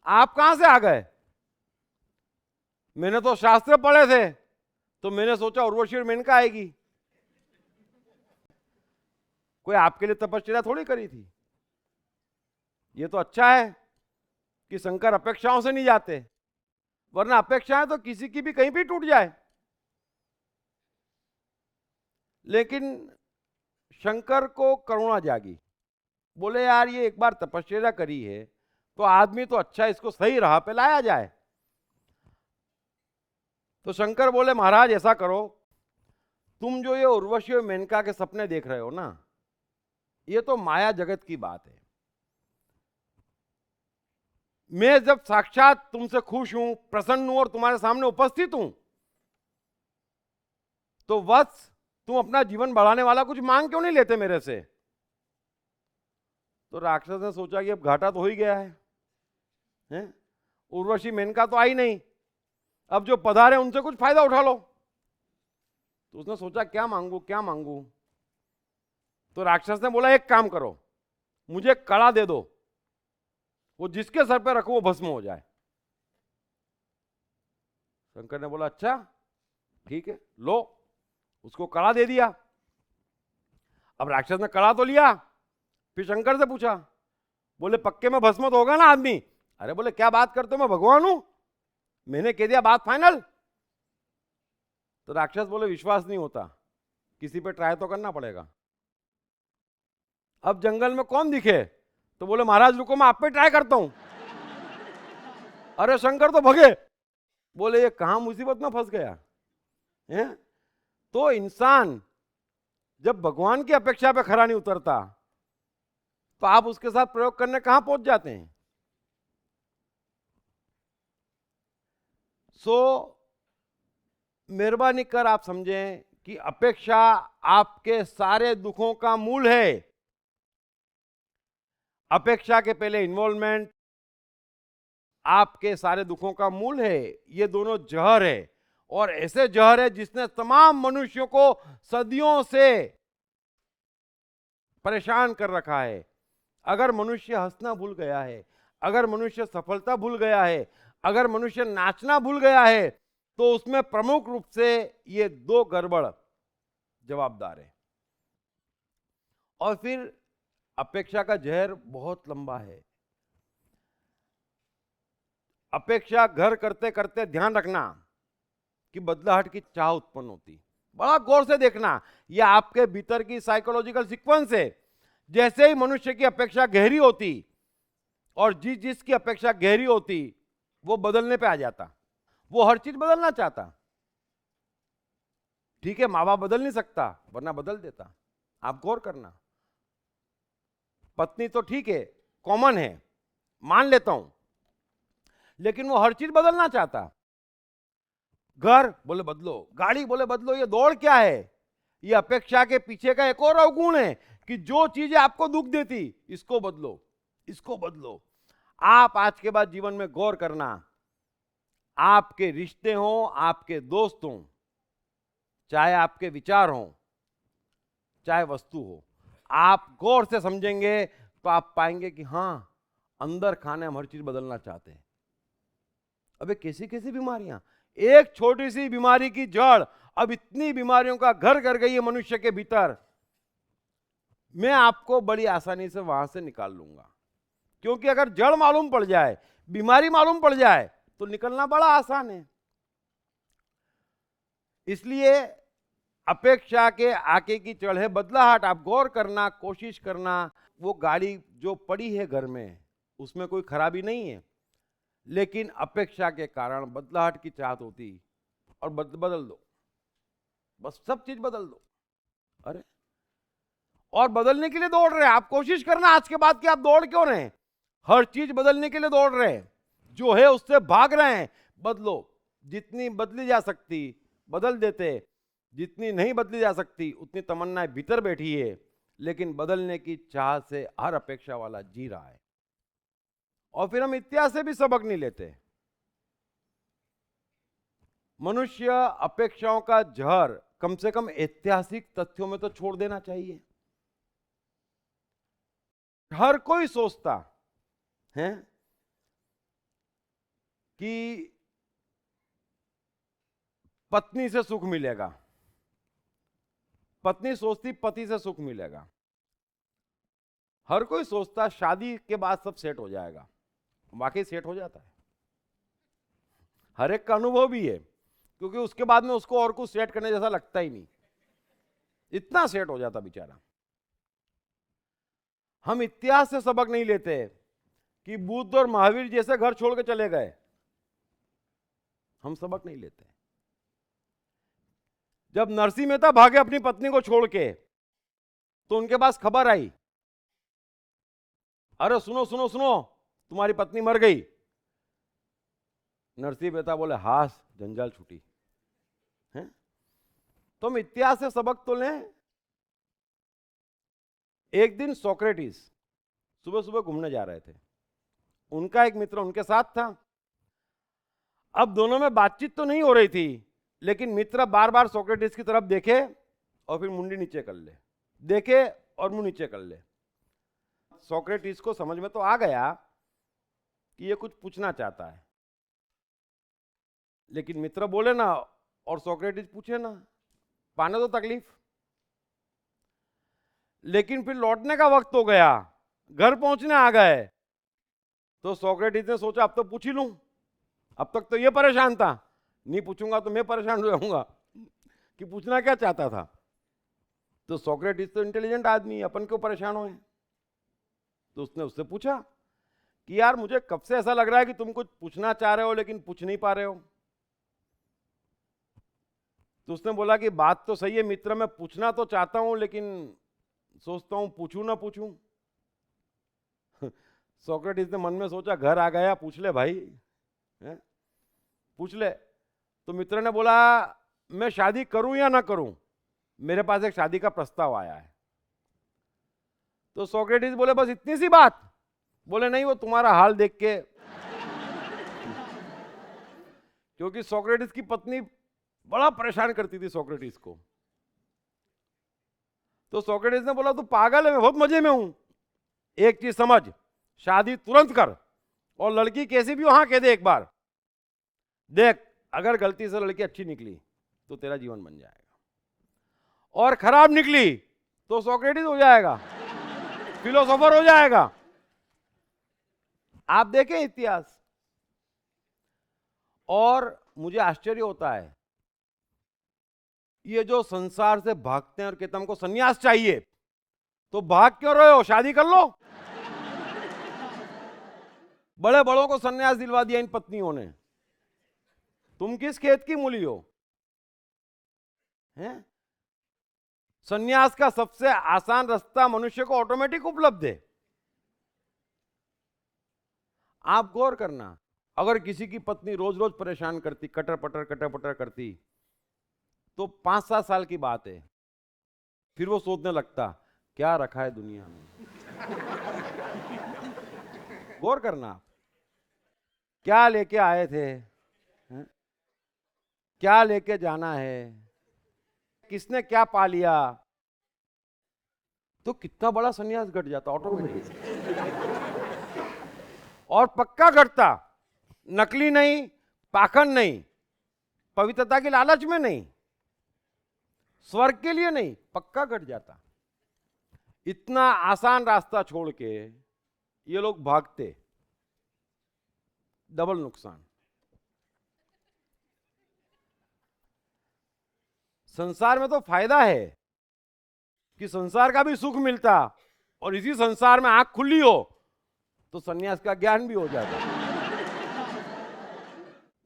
आप कहां से आ गए? मैंने तो शास्त्र पढ़े थे, तो मैंने सोचा उर्वशी और मेनका आएगी। कोई आपके लिए तपश्चर्या थोड़ी करी थी। ये तो अच्छा है कि शंकर अपेक्षाओं से नहीं जाते, वरना अपेक्षाएं तो किसी की भी कहीं भी टूट जाए। लेकिन शंकर को करुणा जागी। बोले यार ये एक बार तपस्या करी है तो आदमी तो अच्छा, इसको सही राह पे लाया जाए। तो शंकर बोले महाराज ऐसा करो, तुम जो ये उर्वशी और मेनका के सपने देख रहे हो ना, ये तो माया जगत की बात है। मैं जब साक्षात तुमसे खुश हूं, प्रसन्न हूं और तुम्हारे सामने उपस्थित हूं, तो वत्स तुम अपना जीवन बढ़ाने वाला कुछ मांग क्यों नहीं लेते मेरे से? तो राक्षस ने सोचा कि अब घाटा तो हो ही गया है? उर्वशी मेनका तो आई नहीं, अब जो पधारे उनसे कुछ फायदा उठा लो। तो उसने सोचा क्या मांगू क्या मांगू। तो राक्षस ने बोला एक काम करो, मुझे कड़ा दे दो, वो जिसके सर पे रखो वो भस्म हो जाए। शंकर ने बोला अच्छा ठीक है, लो, उसको कड़ा दे दिया। अब राक्षस ने कड़ा तो लिया, फिर शंकर से पूछा, बोले पक्के में भस्म तो होगा ना आदमी? अरे बोले क्या बात करते हो, मैं भगवान हूं, मैंने कह दिया बात फाइनल। तो राक्षस बोले विश्वास नहीं होता, किसी पे ट्राई तो करना पड़ेगा। अब जंगल में कौन दिखे? तो बोले महाराज रुको, मैं आप पे ट्राई करता हूं। अरे शंकर तो भगे, बोले ये कहां मुसीबत में फंस गया है? तो इंसान जब भगवान की अपेक्षा पे खरा नहीं उतरता, तो आप उसके साथ प्रयोग करने कहां पहुंच जाते हैं? सो मेहरबानी कर आप समझें कि अपेक्षा आपके सारे दुखों का मूल है। अपेक्षा के पहले इन्वॉल्वमेंट आपके सारे दुखों का मूल है। ये दोनों जहर है, और ऐसे जहर है जिसने तमाम मनुष्यों को सदियों से परेशान कर रखा है। अगर मनुष्य हंसना भूल गया है, अगर मनुष्य सफलता भूल गया है, अगर मनुष्य नाचना भूल गया है, तो उसमें प्रमुख रूप से ये दो गड़बड़ जवाबदार है। और फिर अपेक्षा का जहर बहुत लंबा है। अपेक्षा घर करते करते ध्यान रखना कि बदलाहट की चाह उत्पन्न होती। बड़ा गौर से देखना, यह आपके भीतर की साइकोलॉजिकल सीक्वेंस है। जैसे ही मनुष्य की अपेक्षा गहरी होती और जिसकी अपेक्षा गहरी होती वो बदलने पे आ जाता, वो हर चीज बदलना चाहता। ठीक है, माँ बाप बदल नहीं सकता, वरना बदल देता। आप गौर करना, पत्नी तो ठीक है, कॉमन है, मान लेता हूं, लेकिन वो हर चीज बदलना चाहता। घर बोले बदलो, गाड़ी बोले बदलो, ये दौड़ क्या है? ये अपेक्षा के पीछे का एक और अवगुण है कि जो चीजें आपको दुख देती, इसको बदलो, इसको बदलो। आप आज के बाद जीवन में गौर करना, आपके रिश्ते हों, आपके दोस्त हों, चाहे आपके विचार हों, चाहे वस्तु हो, आप गौर से समझेंगे तो आप पाएंगे कि हां, अंदर खाने हम हर चीज बदलना चाहते हैं। अबे कैसी कैसी बीमारियां, एक छोटी सी बीमारी की जड़ अब इतनी बीमारियों का घर कर गई है मनुष्य के भीतर। मैं आपको बड़ी आसानी से वहां से निकाल लूंगा, क्योंकि अगर जड़ मालूम पड़ जाए, बीमारी मालूम पड़ जाए, तो निकलना बड़ा आसान है। इसलिए अपेक्षा के आके की चढ़ है बदलाहट। आप गौर करना, कोशिश करना, वो गाड़ी जो पड़ी है घर में उसमें कोई खराबी नहीं है, लेकिन अपेक्षा के कारण बदलाहट की चाहत होती और बदल दो, बस सब चीज बदल दो। अरे, और बदलने के लिए दौड़ रहे हैं आप। कोशिश करना आज के बाद कि आप दौड़ क्यों रहे हैं, हर चीज बदलने के लिए दौड़ रहे हैं, जो है उससे भाग रहे हैं। बदलो, जितनी बदली जा सकती बदल देते, जितनी नहीं बदली जा सकती उतनी तमन्नाएं भीतर बैठी है, लेकिन बदलने की चाह से हर अपेक्षा वाला जी रहा है। और फिर हम इतिहास से भी सबक नहीं लेते। मनुष्य अपेक्षाओं का जहर कम से कम ऐतिहासिक तथ्यों में तो छोड़ देना चाहिए। हर कोई सोचता है कि पत्नी से सुख मिलेगा, पत्नी सोचती पति से सुख मिलेगा। हर कोई सोचता शादी के बाद सब सेट हो जाएगा। वाकई सेट हो जाता है, हर एक का अनुभव भी है, क्योंकि उसके बाद में उसको और कुछ सेट करने जैसा लगता ही नहीं, इतना सेट हो जाता बेचारा। हम इतिहास से सबक नहीं लेते कि बुद्ध और महावीर जैसे घर छोड़ के चले गए, हम सबक नहीं लेते। जब नरसिंह मेहता भागे अपनी पत्नी को छोड़ के, तो उनके पास खबर आई, अरे सुनो सुनो सुनो, तुम्हारी पत्नी मर गई। नरसिंह मेहता बोले, हास, जंजाल छूटी है। तो हम इतिहास से सबक तो लें। एक दिन सोक्रेटिस सुबह सुबह घूमने जा रहे थे, उनका एक मित्र उनके साथ था। अब दोनों में बातचीत तो नहीं हो रही थी, लेकिन मित्र बार बार सोक्रेटिस की तरफ देखे और फिर मुंडी नीचे कर ले, देखे और मुंह नीचे कर ले। सोक्रेटिस को समझ में तो आ गया कि ये कुछ पूछना चाहता है, लेकिन मित्र बोले ना और सोक्रेटिस पूछे ना, पाने तो तकलीफ। लेकिन फिर लौटने का वक्त हो गया, घर पहुंचने आ गए, तो सोक्रेटिस ने सोचा अब तो पूछ ही लूं, अब तक तो ये परेशान था, नहीं पूछूंगा तो मैं परेशान हो जाऊंगा कि पूछना क्या चाहता था। तो सोक्रेटिस तो इंटेलिजेंट आदमी, अपन क्यों परेशान हुए। तो उसने उससे पूछा कि यार मुझे कब से ऐसा लग रहा है कि तुम कुछ पूछना चाह रहे हो लेकिन पूछ नहीं पा रहे हो। तो उसने बोला कि बात तो सही है मित्र, मैं पूछना तो चाहता हूं लेकिन सोचता हूं पूछूं ना पूछूं। सोक्रेटिस ने मन में सोचा, घर आ गया, पूछ ले भाई, पूछ ले। तो मित्र ने बोला, मैं शादी करूं या ना करूं, मेरे पास एक शादी का प्रस्ताव आया है। तो सोक्रेटिस बोले, बस इतनी सी बात। बोले नहीं, वो तुम्हारा हाल देख के क्योंकि सोक्रेटिस की पत्नी बड़ा परेशान करती थी सोक्रेटिस को। तो सोक्रेटिस ने बोला, तू पागल है, मैं बहुत मजे में हूं, एक चीज समझ, शादी तुरंत कर और लड़की कैसी भी वहां कह दे एक बार, देख अगर गलती से लड़की अच्छी निकली तो तेरा जीवन बन जाएगा, और खराब निकली तो सोक्रेटिस हो जाएगा, फिलोसोफर हो जाएगा। आप देखें इतिहास। और मुझे आश्चर्य होता है, ये जो संसार से भागते हैं और कहते हमको सन्यास चाहिए, तो भाग क्यों रहे हो, शादी कर लो। बड़े बड़ों को सन्यास दिलवा दिया इन पत्नियों ने, तुम किस खेत की मूली हो, हैं? सन्यास का सबसे आसान रास्ता मनुष्य को ऑटोमेटिक उपलब्ध है। आप गौर करना, अगर किसी की पत्नी रोज रोज परेशान करती, कटर पटर करती, तो 5-7 साल की बात है, फिर वो सोचने लगता क्या रखा है दुनिया में। गौर करना, क्या लेके आए थे, हैं? क्या लेके जाना है, किसने क्या पा लिया, तो कितना बड़ा सन्यास घट जाता ऑटोमेटिक। और पक्का घटता, नकली नहीं, पाखंड नहीं, पवित्रता की लालच में नहीं, स्वर्ग के लिए नहीं, पक्का कट जाता। इतना आसान रास्ता छोड़ के ये लोग भागते, डबल नुकसान। संसार में तो फायदा है कि संसार का भी सुख मिलता, और इसी संसार में आंख खुली हो तो सन्यास का ज्ञान भी हो जाता।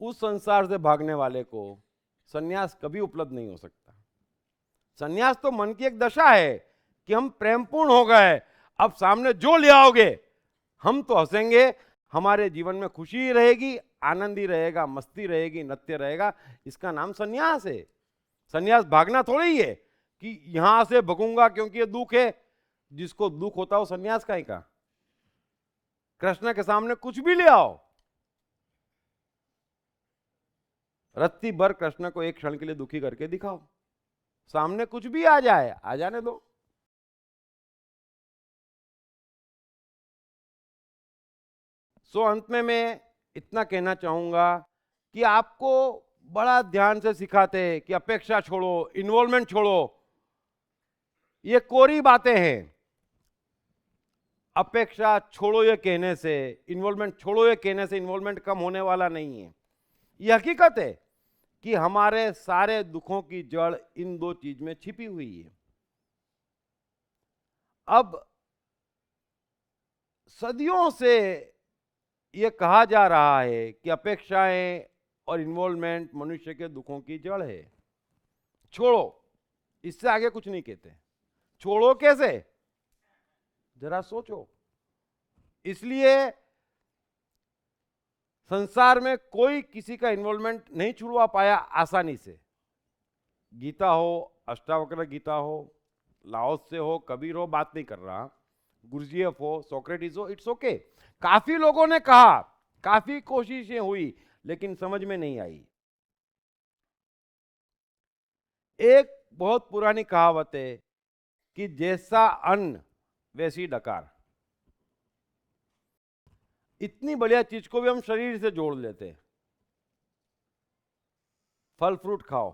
उस संसार से भागने वाले को सन्यास कभी उपलब्ध नहीं हो सकता। सन्यास तो मन की एक दशा है कि हम प्रेमपूर्ण हो गए, अब सामने जो ले आओगे हम तो हंसेंगे, हमारे जीवन में खुशी रहेगी, आनंद ही रहेगा, मस्ती रहेगी, नृत्य रहेगा। इसका नाम सन्यास है। सन्यास भागना थोड़ी ही है कि यहां से भगूंगा क्योंकि ये दुख है। जिसको दुख होता है वो सन्यास का ही का। कृष्ण के सामने कुछ भी ले आओ, रत्ती भर कृष्ण को एक क्षण के लिए दुखी करके दिखाओ, सामने कुछ भी आ जाए, आ जाने दो। सो अंत में मैं इतना कहना चाहूंगा कि आपको बड़ा ध्यान से सिखाते हैं कि अपेक्षा छोड़ो, इन्वॉल्वमेंट छोड़ो, ये कोरी बातें हैं। अपेक्षा छोड़ो ये कहने से, इन्वॉल्वमेंट छोड़ो ये कहने से इन्वॉल्वमेंट कम होने वाला नहीं है। ये हकीकत है कि हमारे सारे दुखों की जड़ इन दो चीज में छिपी हुई है। अब सदियों से ये कहा जा रहा है कि अपेक्षाएं और इन्वॉल्वमेंट मनुष्य के दुखों की जड़ है। छोड़ो, इससे आगे कुछ नहीं कहते। छोड़ो कैसे, जरा सोचो। इसलिए संसार में कोई किसी का इन्वॉल्वमेंट नहीं छुड़वा पाया आसानी से। गीता हो, अष्टावक्र गीता हो, लाओस से हो, कबीर हो, बात नहीं कर रहा, गुरुजीएफ हो, सोक्रेटिस हो, इट्स ओके। काफी लोगों ने कहा, काफी कोशिशें हुई, लेकिन समझ में नहीं आई। एक बहुत पुरानी कहावत है कि जैसा अन्न वैसी डकार। इतनी बढ़िया चीज को भी हम शरीर से जोड़ लेते हैं। फल फ्रूट खाओ,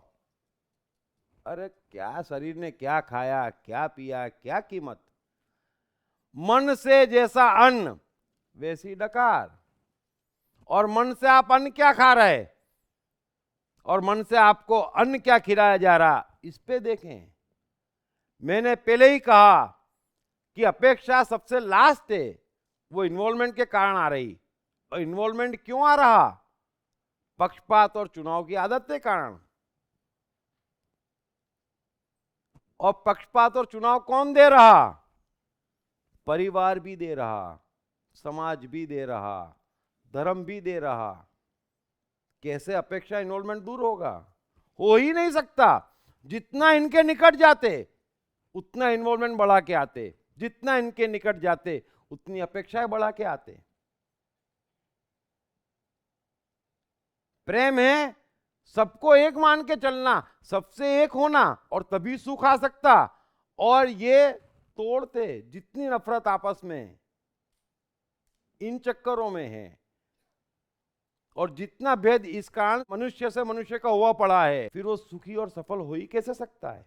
अरे क्या शरीर ने क्या खाया, क्या पिया, क्या कीमत। मन से जैसा अन्न वैसी डकार। और मन से आप अन्न क्या खा रहे, और मन से आपको अन्न क्या खिलाया जा रहा, इस पे देखें। मैंने पहले ही कहा कि अपेक्षा सबसे लास्ट है, वो इन्वॉल्वमेंट के कारण आ रही। और इन्वॉल्वमेंट क्यों आ रहा, पक्षपात और चुनाव की आदत के कारण। और पक्षपात और चुनाव कौन दे रहा, परिवार भी दे रहा, समाज भी दे रहा, धर्म भी दे रहा। कैसे अपेक्षा इन्वॉल्वमेंट दूर होगा, हो ही नहीं सकता। जितना इनके निकट जाते उतना इन्वॉल्वमेंट बढ़ा के आते, जितना इनके निकट जाते उतनी अपेक्षाएं बढ़ा के आते। प्रेम है सबको एक मान के चलना, सबसे एक होना, और तभी सुख आ सकता। और ये तोड़ते जितनी नफरत आपस में इन चक्करों में है, और जितना भेद इस कारण मनुष्य से मनुष्य का हुआ पड़ा है, फिर वो सुखी और सफल हो ही कैसे सकता है।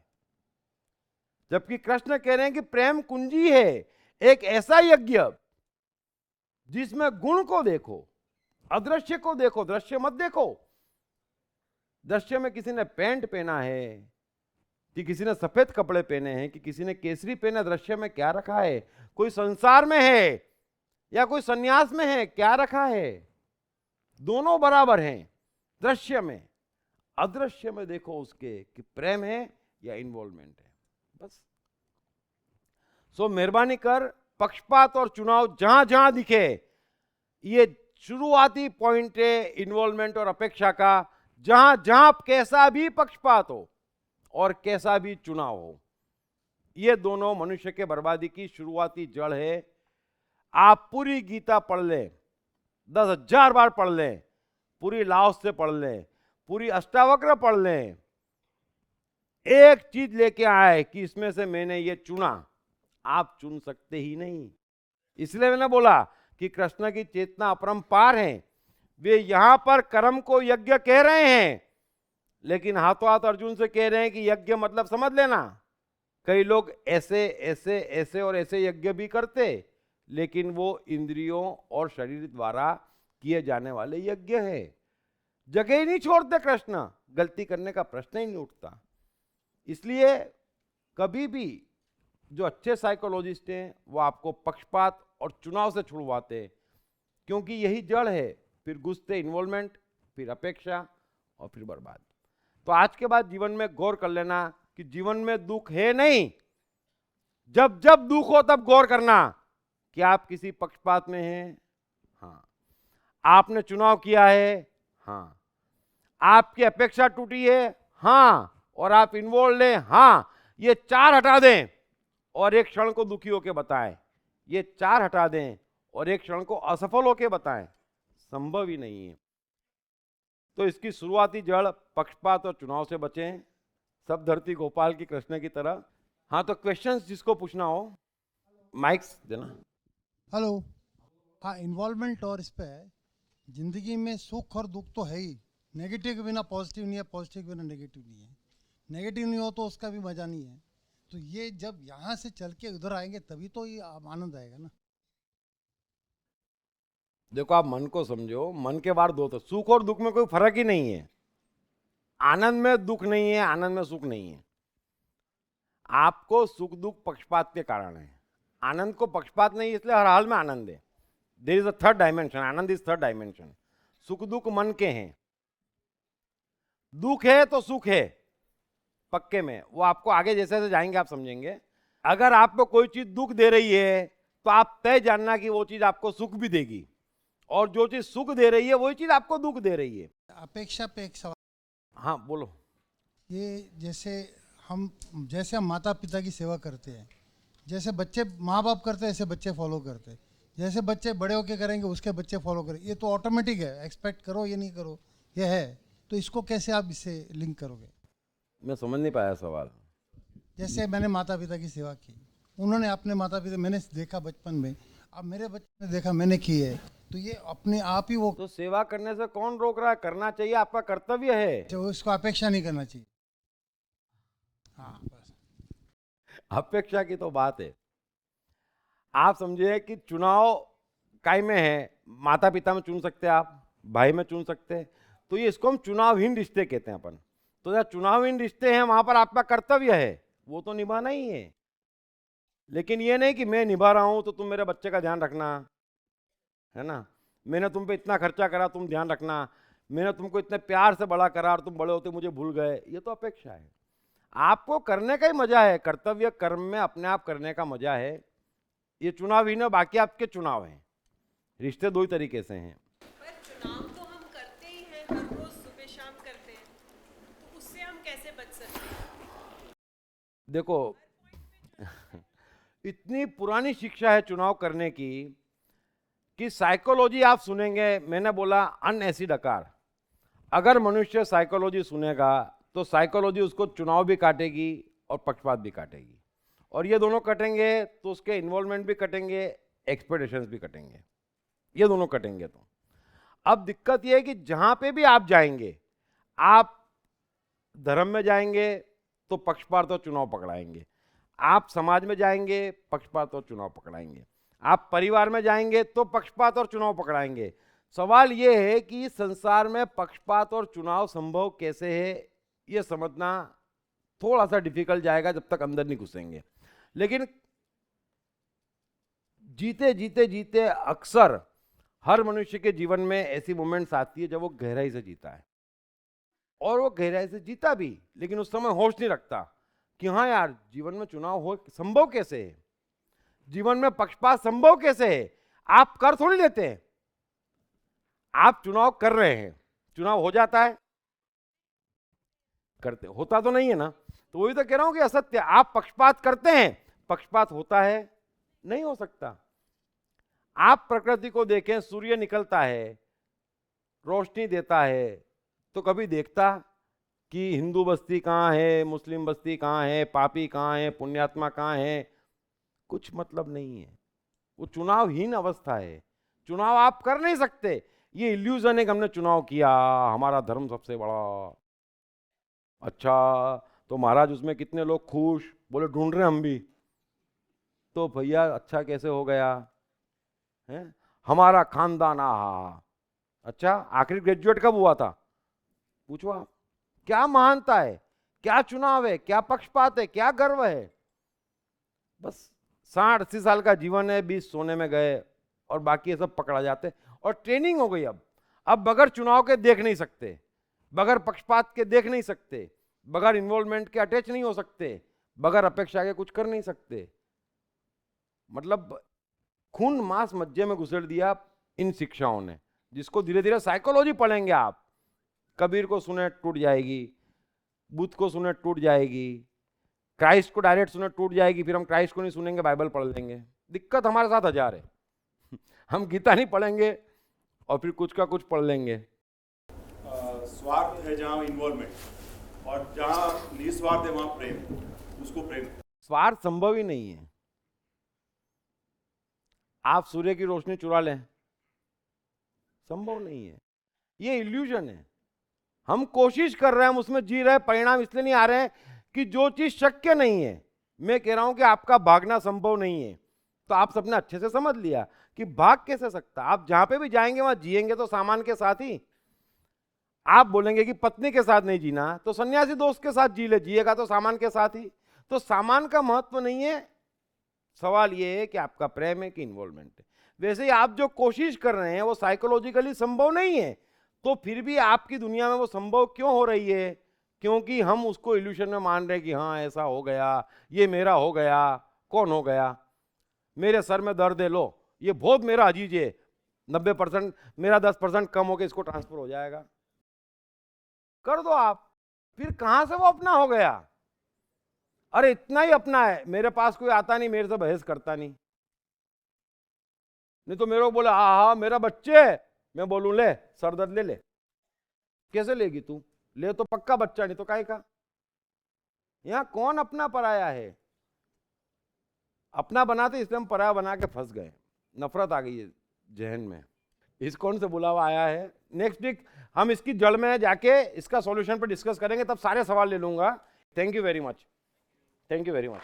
जबकि कृष्ण कह रहे हैं कि प्रेम कुंजी है, एक ऐसा यज्ञ जिसमें गुण को देखो, अदृश्य को देखो, दृश्य मत देखो। दृश्य में किसी ने पैंट पहना है, कि किसी ने सफेद कपड़े पहने हैं, कि किसी ने केसरी पहना, दृश्य में क्या रखा है, कोई संसार में है या कोई सन्यास में है, क्या रखा है। दोनों बराबर हैं दृश्य में। अदृश्य में देखो उसके कि प्रेम है या इन्वॉल्वमेंट है, बस। सो मेहरबानी कर, पक्षपात और चुनाव जहां जहां दिखे, ये शुरुआती पॉइंट है इन्वॉल्वमेंट और अपेक्षा का। जहां जहां कैसा भी पक्षपात हो और कैसा भी चुनाव हो, ये दोनों मनुष्य के बर्बादी की शुरुआती जड़ है। आप पूरी गीता पढ़ लें, 10,000 बार पढ़ लें, पूरी लाओस से पढ़ लें, पूरी अष्टावक्र पढ़ लें, एक चीज लेके आए कि इसमें से मैंने ये चुना, आप चुन सकते ही नहीं। इसलिए मैंने बोला कि कृष्ण की चेतना अपरंपार है। वे यहां पर कर्म को यज्ञ कह रहे हैं, लेकिन हाथों हाथ अर्जुन से कह रहे हैं कि यज्ञ मतलब समझ लेना। कई लोग ऐसे ऐसे ऐसे और ऐसे यज्ञ भी करते, लेकिन वो इंद्रियों और शरीर द्वारा किए जाने वाले यज्ञ है। जगह ही नहीं छोड़ते कृष्ण, गलती करने का प्रश्न ही नहीं उठता। इसलिए कभी भी जो अच्छे साइकोलॉजिस्ट हैं वो आपको पक्षपात और चुनाव से छुड़वाते हैं, क्योंकि यही जड़ है। फिर गुस्से, इन्वॉल्वमेंट, फिर अपेक्षा और फिर बर्बाद। तो आज के बाद जीवन में गौर कर लेना कि जीवन में दुख है नहीं। जब जब दुख हो तब गौर करना कि आप किसी पक्षपात में हैं। हाँ, आपने चुनाव किया है। हाँ, आपकी अपेक्षा टूटी है। हाँ, और आप इन्वॉल्व हैं। हाँ, ये 4 हटा दें और एक क्षण को दुखी होकर बताएं। ये 4 हटा दें और एक क्षण को असफल होकर बताएं, संभव ही नहीं है। तो इसकी शुरुआती जड़ पक्षपात और चुनाव से बचें, सब धरती गोपाल की कृष्ण की तरह। हाँ, तो क्वेश्चंस जिसको पूछना हो माइक्स देना। हेलो। हाँ, इन्वॉल्वमेंट और इस पे जिंदगी में सुख और दुख तो है ही। नेगेटिव के बिना पॉजिटिव नहीं है, पॉजिटिव के बिना नेगेटिव नहीं है। नेगेटिव नहीं हो तो उसका भी मजा नहीं है। तो ये जब यहाँ से चल के उधर आएंगे तभी तो ये आनंद आएगा ना। देखो, आप मन को समझो, मन के बाहर दो तो सुख और दुख में कोई फर्क ही नहीं है। आनंद में दुख नहीं है, आनंद में सुख नहीं है। आपको सुख दुख पक्षपात के कारण है। आनंद को पक्षपात नहीं, इसलिए हर हाल में आनंद है। There is a third dimension, आनंद इज थर्ड डायमेंशन। सुख दुख मन के हैं। दुख है तो सुख है पक्के में, वो आपको आगे जैसे जैसे जाएंगे आप समझेंगे। अगर आपको कोई चीज दुख दे रही है तो आप तय जानना कि वो चीज आपको सुख भी देगी, और जो चीज सुख दे रही है वही चीज आपको दुख दे रही है। अपेक्षा पे एक सवाल। हाँ बोलो। ये जैसे हम माता पिता की सेवा करते हैं, जैसे बच्चे माँ बाप करते हैं ऐसे बच्चे फॉलो करते हैं। जैसे बच्चे बड़े होके करेंगे उसके बच्चे फॉलो करें। ये तो ऑटोमेटिक है, एक्सपेक्ट करो ये नहीं करो, ये है। तो इसको कैसे आप इससे लिंक करोगे? मैं समझ नहीं पाया सवाल। जैसे मैंने माता पिता की सेवा की, उन्होंने अपने माता पिता, मैंने देखा बचपन में, अब मेरे बच्चे ने देखा मैंने की है, तो ये अपने आप ही वो। तो सेवा करने से कौन रोक रहा है? करना चाहिए, आपका कर्तव्य है। जो उसको अपेक्षा नहीं करना चाहिए। हाँ, बस अपेक्षा की तो बात है। आप समझिए कि चुनाव काय में है, माता पिता में चुन सकते हैं आप, भाई में चुन सकते हैं। तो ये इसको हम चुनावहीन रिश्ते कहते हैं अपन। तो जहाँ चुनावहीन रिश्ते हैं वहां पर आपका कर्तव्य है, वो तो निभाना ही है। लेकिन ये नहीं कि मैं निभा रहा हूं तो तुम मेरे बच्चे का ध्यान रखना, है ना। मैंने तुम पे इतना खर्चा करा, तुम ध्यान रखना। मैंने तुमको इतने प्यार से बड़ा करा और तुम बड़े होते मुझे भूल गए, ये तो अपेक्षा है। आपको करने का ही मजा है, कर्तव्य कर्म में अपने आप करने का मजा है। ये चुनाव ही ना, बाकी आपके चुनाव हैं। रिश्ते दो ही तरीके से हैं। पर चुनाव तो हम करते ही हैं, हर रोज सुबह शाम करते हैं, तो उससे हम कैसे बच सकते हैं? देखो इतनी पुरानी शिक्षा है चुनाव करने की कि साइकोलॉजी आप सुनेंगे। मैंने बोला अनएसिड आकार। अगर मनुष्य साइकोलॉजी सुनेगा तो साइकोलॉजी उसको चुनाव भी काटेगी और पक्षपात भी काटेगी, और ये दोनों कटेंगे तो उसके इन्वॉल्वमेंट भी कटेंगे, एक्सपेक्टेशंस भी कटेंगे, ये दोनों कटेंगे। तो अब दिक्कत ये है कि जहां पे भी आप जाएंगे, आप धर्म में जाएंगे तो पक्षपात और चुनाव पकड़ाएंगे, आप समाज में जाएंगे पक्षपात और चुनाव पकड़ाएंगे, आप परिवार में जाएंगे तो पक्षपात और चुनाव पकड़ाएंगे। सवाल ये है कि संसार में पक्षपात और चुनाव संभव कैसे है, ये समझना थोड़ा सा डिफिकल्ट जाएगा जब तक अंदर नहीं घुसेंगे। लेकिन जीते जीते जीते अक्सर हर मनुष्य के जीवन में ऐसी मोमेंट्स आती है जब वो गहराई से जीता है, और वो गहराई से जीता भी, लेकिन उस समय होश नहीं रखता कि हाँ यार, जीवन में चुनाव हो संभव कैसे है, जीवन में पक्षपात संभव कैसे है। आप कर थोड़ी लेते हैं, आप चुनाव कर रहे हैं, चुनाव हो जाता है, करते होता तो नहीं है ना। तो वही तो कह रहा हूं कि असत्य। आप पक्षपात करते हैं, पक्षपात होता है, नहीं हो सकता। आप प्रकृति को देखें, सूर्य निकलता है, रोशनी देता है, तो कभी देखता कि हिंदू बस्ती कहाँ है, मुस्लिम बस्ती कहाँ है, पापी कहाँ है, पुण्यात्मा कहाँ है, कुछ मतलब नहीं है। वो चुनावहीन अवस्था है। चुनाव आप कर नहीं सकते। ये इल्यूजन है कि हमने चुनाव किया, हमारा धर्म सबसे बड़ा, अच्छा, तो महाराज उसमें कितने लोग खुश? बोले ढूंढ रहे हैं हम भी। तो भैया अच्छा कैसे हो गया है? हमारा खानदान आहा। अच्छा, आखिरी ग्रेजुएट कब हुआ था? पूछो आप। क्या महानता है, क्या चुनाव है, क्या पक्षपात है, क्या गर्व है? बस 60-80 साल का जीवन है, 20 सोने में गए और बाकी ये सब पकड़ा जाते। और ट्रेनिंग हो गई। अब बगैर चुनाव के देख नहीं सकते, बगैर पक्षपात के देख नहीं सकते, बगैर इन्वॉल्वमेंट के अटैच नहीं हो सकते, बगैर अपेक्षा के कुछ कर नहीं सकते। मतलब खून मांस मज्जे में घुसेड़ दिया इन शिक्षाओं ने, जिसको धीरे धीरे साइकोलॉजी पढ़ेंगे आप। कबीर को सुने टूट जाएगी, बुद्ध को सुने टूट जाएगी, क्राइस्ट को डायरेक्ट सुने टूट जाएगी, फिर हम क्राइस्ट को नहीं सुनेंगे, बाइबल पढ़ लेंगे। दिक्कत हमारे साथ 1000 है। हम गीता नहीं पढ़ेंगे और फिर कुछ का कुछ पढ़ लेंगे। स्वार्थ है जहाँ इन्वॉल्वमेंट, और जहाँ निस्वार्थ है वहाँ प्रेम, उसको प्रेम। स्वार्थ संभव ही नहीं है। आप सूर्य की रोशनी चुरा लें, संभव नहीं है। ये इल्यूजन है। हम कोशिश कर रहे हैं, हम उसमें जी रहे हैं, परिणाम इसलिए नहीं आ रहे हैं कि जो चीज शक्य नहीं है। मैं कह रहा हूं कि आपका भागना संभव नहीं है, तो आप सबने अच्छे से समझ लिया कि भाग कैसे सकता। आप जहां पे भी जाएंगे वहां जिएंगे तो सामान के साथ ही। आप बोलेंगे कि पत्नी के साथ नहीं जीना, तो सन्यासी दोस्त के साथ जी ले, जिएगा तो सामान के साथ ही। तो सामान का महत्व नहीं है, सवाल ये है कि आपका प्रेम है कि इन्वॉल्वमेंट है। वैसे ही आप जो कोशिश कर रहे हैं वो साइकोलॉजिकली संभव नहीं है, तो फिर भी आपकी दुनिया में वो संभव क्यों हो रही है? क्योंकि हम उसको इल्यूशन में मान रहे हैं कि हाँ ऐसा हो गया, ये मेरा हो गया। कौन हो गया? मेरे सर में दर्द है, लो ये बहुत मेरा अजीज है, 90% मेरा 10% कम हो के इसको ट्रांसफर हो जाएगा। कर दो आप, फिर कहां से वो अपना हो गया? अरे इतना ही अपना है, मेरे पास कोई आता नहीं, मेरे से बहस करता नहीं। नहीं तो मेरे को बोला हाँ मेरा बच्चे, मैं बोलूं ले सरदर्द ले ले। कैसे लेगी तू? ले तो पक्का बच्चा, नहीं तो काहे का। यहां कौन अपना पराया है? अपना बनाते इसलिए हम पराया बना के फंस गए। नफरत आ गई है जहन में। इस्कॉन से बुलावा आया है। नेक्स्ट वीक हम इसकी जड़ में जाके इसका सॉल्यूशन पर डिस्कस करेंगे, तब सारे सवाल ले लूंगा। Thank you very much, thank you very much.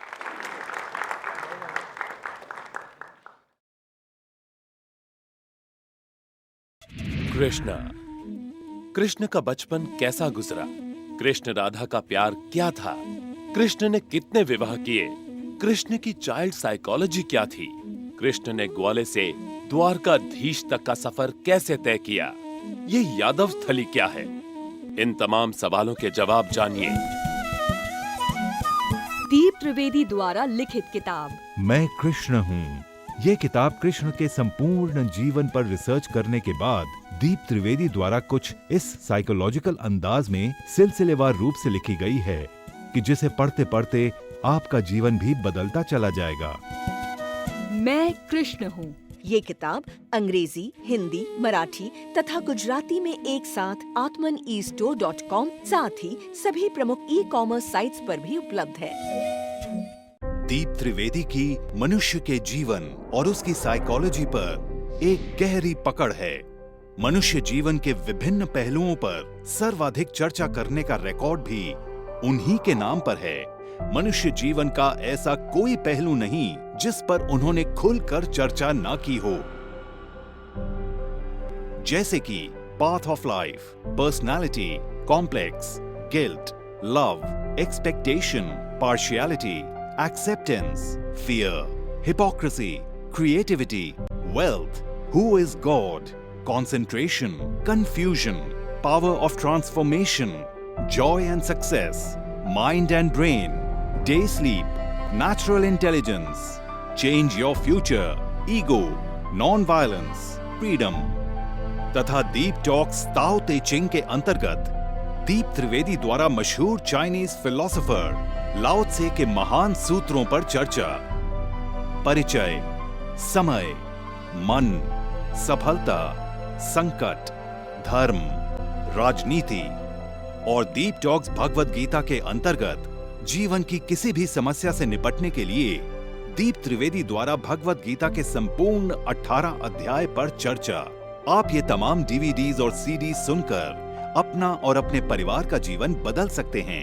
Krishna का बचपन कैसा गुजरा? कृष्ण राधा का प्यार क्या था? कृष्ण ने कितने विवाह किए? कृष्ण की चाइल्ड साइकोलॉजी क्या थी? कृष्ण ने ग्वाले से द्वारकाधीश तक का सफर कैसे तय किया? ये यादव स्थली क्या है? इन तमाम सवालों के जवाब जानिए। दीप त्रिवेदी द्वारा लिखित किताब मैं कृष्ण हूँ। ये किताब कृष्ण के संपूर्ण जीवन पर रिसर्च करने के बाद दीप त्रिवेदी द्वारा कुछ इस साइकोलॉजिकल अंदाज में सिलसिलेवार रूप से लिखी गई है कि जिसे पढ़ते पढ़ते आपका जीवन भी बदलता चला जाएगा। मैं कृष्ण हूँ। ये किताब अंग्रेजी, हिंदी, मराठी तथा गुजराती में एक साथ atmanestore.com साथ ही सभी प्रमुख ई-कॉमर्स साइट्स पर भी उपलब्ध है। दीप त्रिवेदी की मनुष्य के जीवन और उसकी साइकोलॉजी पर एक गहरी पकड़ है। मनुष्य जीवन के विभिन्न पहलुओं पर सर्वाधिक चर्चा करने का रिकॉर्ड भी उन्हीं के नाम पर है। मनुष्य जीवन का ऐसा कोई पहलू नहीं जिस पर उन्होंने खुलकर चर्चा ना की हो, जैसे कि path of life, personality, complex, guilt, love, expectation, partiality, acceptance, fear, hypocrisy, creativity, wealth, who is God, concentration, confusion, power of transformation, joy and success, mind and brain, day sleep, natural intelligence, change your future, ego, non-violence, freedom, तथा दीप talks ताओ ते चिंग के अंतर्गत दीप त्रिवेदी द्वारा मशहूर Chinese philosopher लाओ त्से के महान सूत्रों पर चर्चा, परिचय, समय, मन, सफलता, संकट, धर्म, राजनीति और दीप टॉक्स भगवद गीता के अंतर्गत जीवन की किसी भी समस्या से निपटने के लिए दीप त्रिवेदी द्वारा भगवद गीता के संपूर्ण 18 अध्याय पर चर्चा। आप ये तमाम डीवीडीज और सीडी सुनकर अपना और अपने परिवार का जीवन बदल सकते हैं।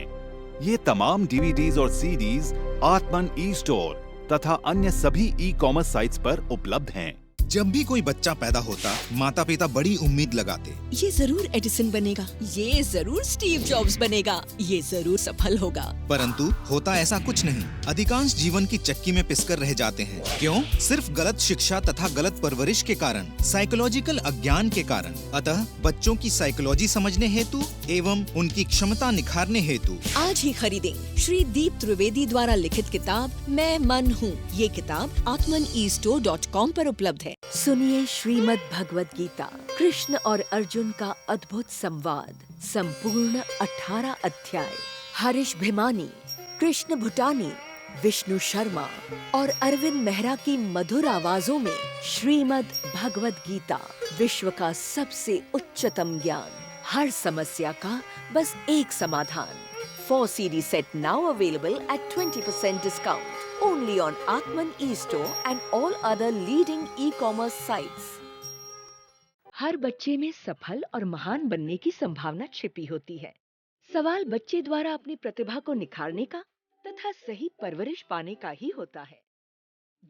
ये तमाम डीवीडीज और सीडीज आत्मन ई स्टोर तथा अन्य सभी ई कॉमर्स साइट्स पर उपलब्ध हैं। जब भी कोई बच्चा पैदा होता, माता पिता बड़ी उम्मीद लगाते। ये जरूर एडिसन बनेगा, ये जरूर स्टीव जॉब्स बनेगा, ये जरूर सफल होगा। परंतु होता ऐसा कुछ नहीं। अधिकांश जीवन की चक्की में पिसकर रह जाते हैं। क्यों? सिर्फ गलत शिक्षा तथा गलत परवरिश के कारण, साइकोलॉजिकल अज्ञान के कारण। अतः बच्चों की साइकोलॉजी समझने हेतु एवं उनकी क्षमता निखारने हेतु आज ही खरीदें श्री दीप त्रिवेदी द्वारा लिखित किताब मैं मन हूँ। ये किताब atmanestore.com पर उपलब्ध है। सुनिए श्रीमद् भगवद गीता, कृष्ण और अर्जुन का अद्भुत संवाद, संपूर्ण 18 अध्याय। हरीश भिमानी, कृष्ण भूटानी, विष्णु शर्मा और अरविंद मेहरा की मधुर आवाजों में श्रीमद् भगवद गीता, विश्व का सबसे उच्चतम ज्ञान। हर समस्या का बस एक समाधान। 4 CD set now available at 20% discount. Only on Atman eStore and all other leading e-commerce sites. हर बच्चे में सफल और महान बनने की संभावना छिपी होती है। सवाल बच्चे द्वारा अपनी प्रतिभा को निखारने का तथा सही परवरिश पाने का ही होता है।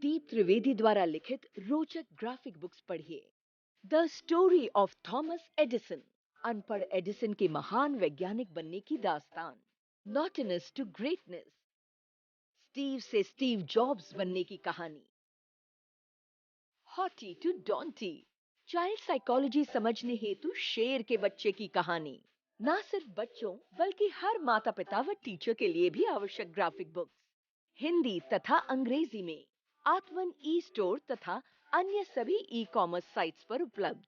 दीप त्रिवेदी द्वारा लिखित रोचक ग्राफिक बुक्स पढ़िए। The story of Thomas Edison, अनपढ़ एडिसन के महान वैज्ञानिक बनने की दास्तान। नॉटिनेस टू ग्रेटनेस, स्टीव से स्टीव जॉब्स बनने की कहानी। हॉटी टू डॉन्टी, चाइल्ड साइकोलॉजी समझने हेतु शेर के बच्चे की कहानी। न सिर्फ बच्चों बल्कि हर माता पिता व टीचर के लिए भी आवश्यक ग्राफिक बुक्स हिंदी तथा अंग्रेजी में आत्मन ई स्टोर तथा अन्य सभी ई कॉमर्स साइट्स पर उपलब्ध।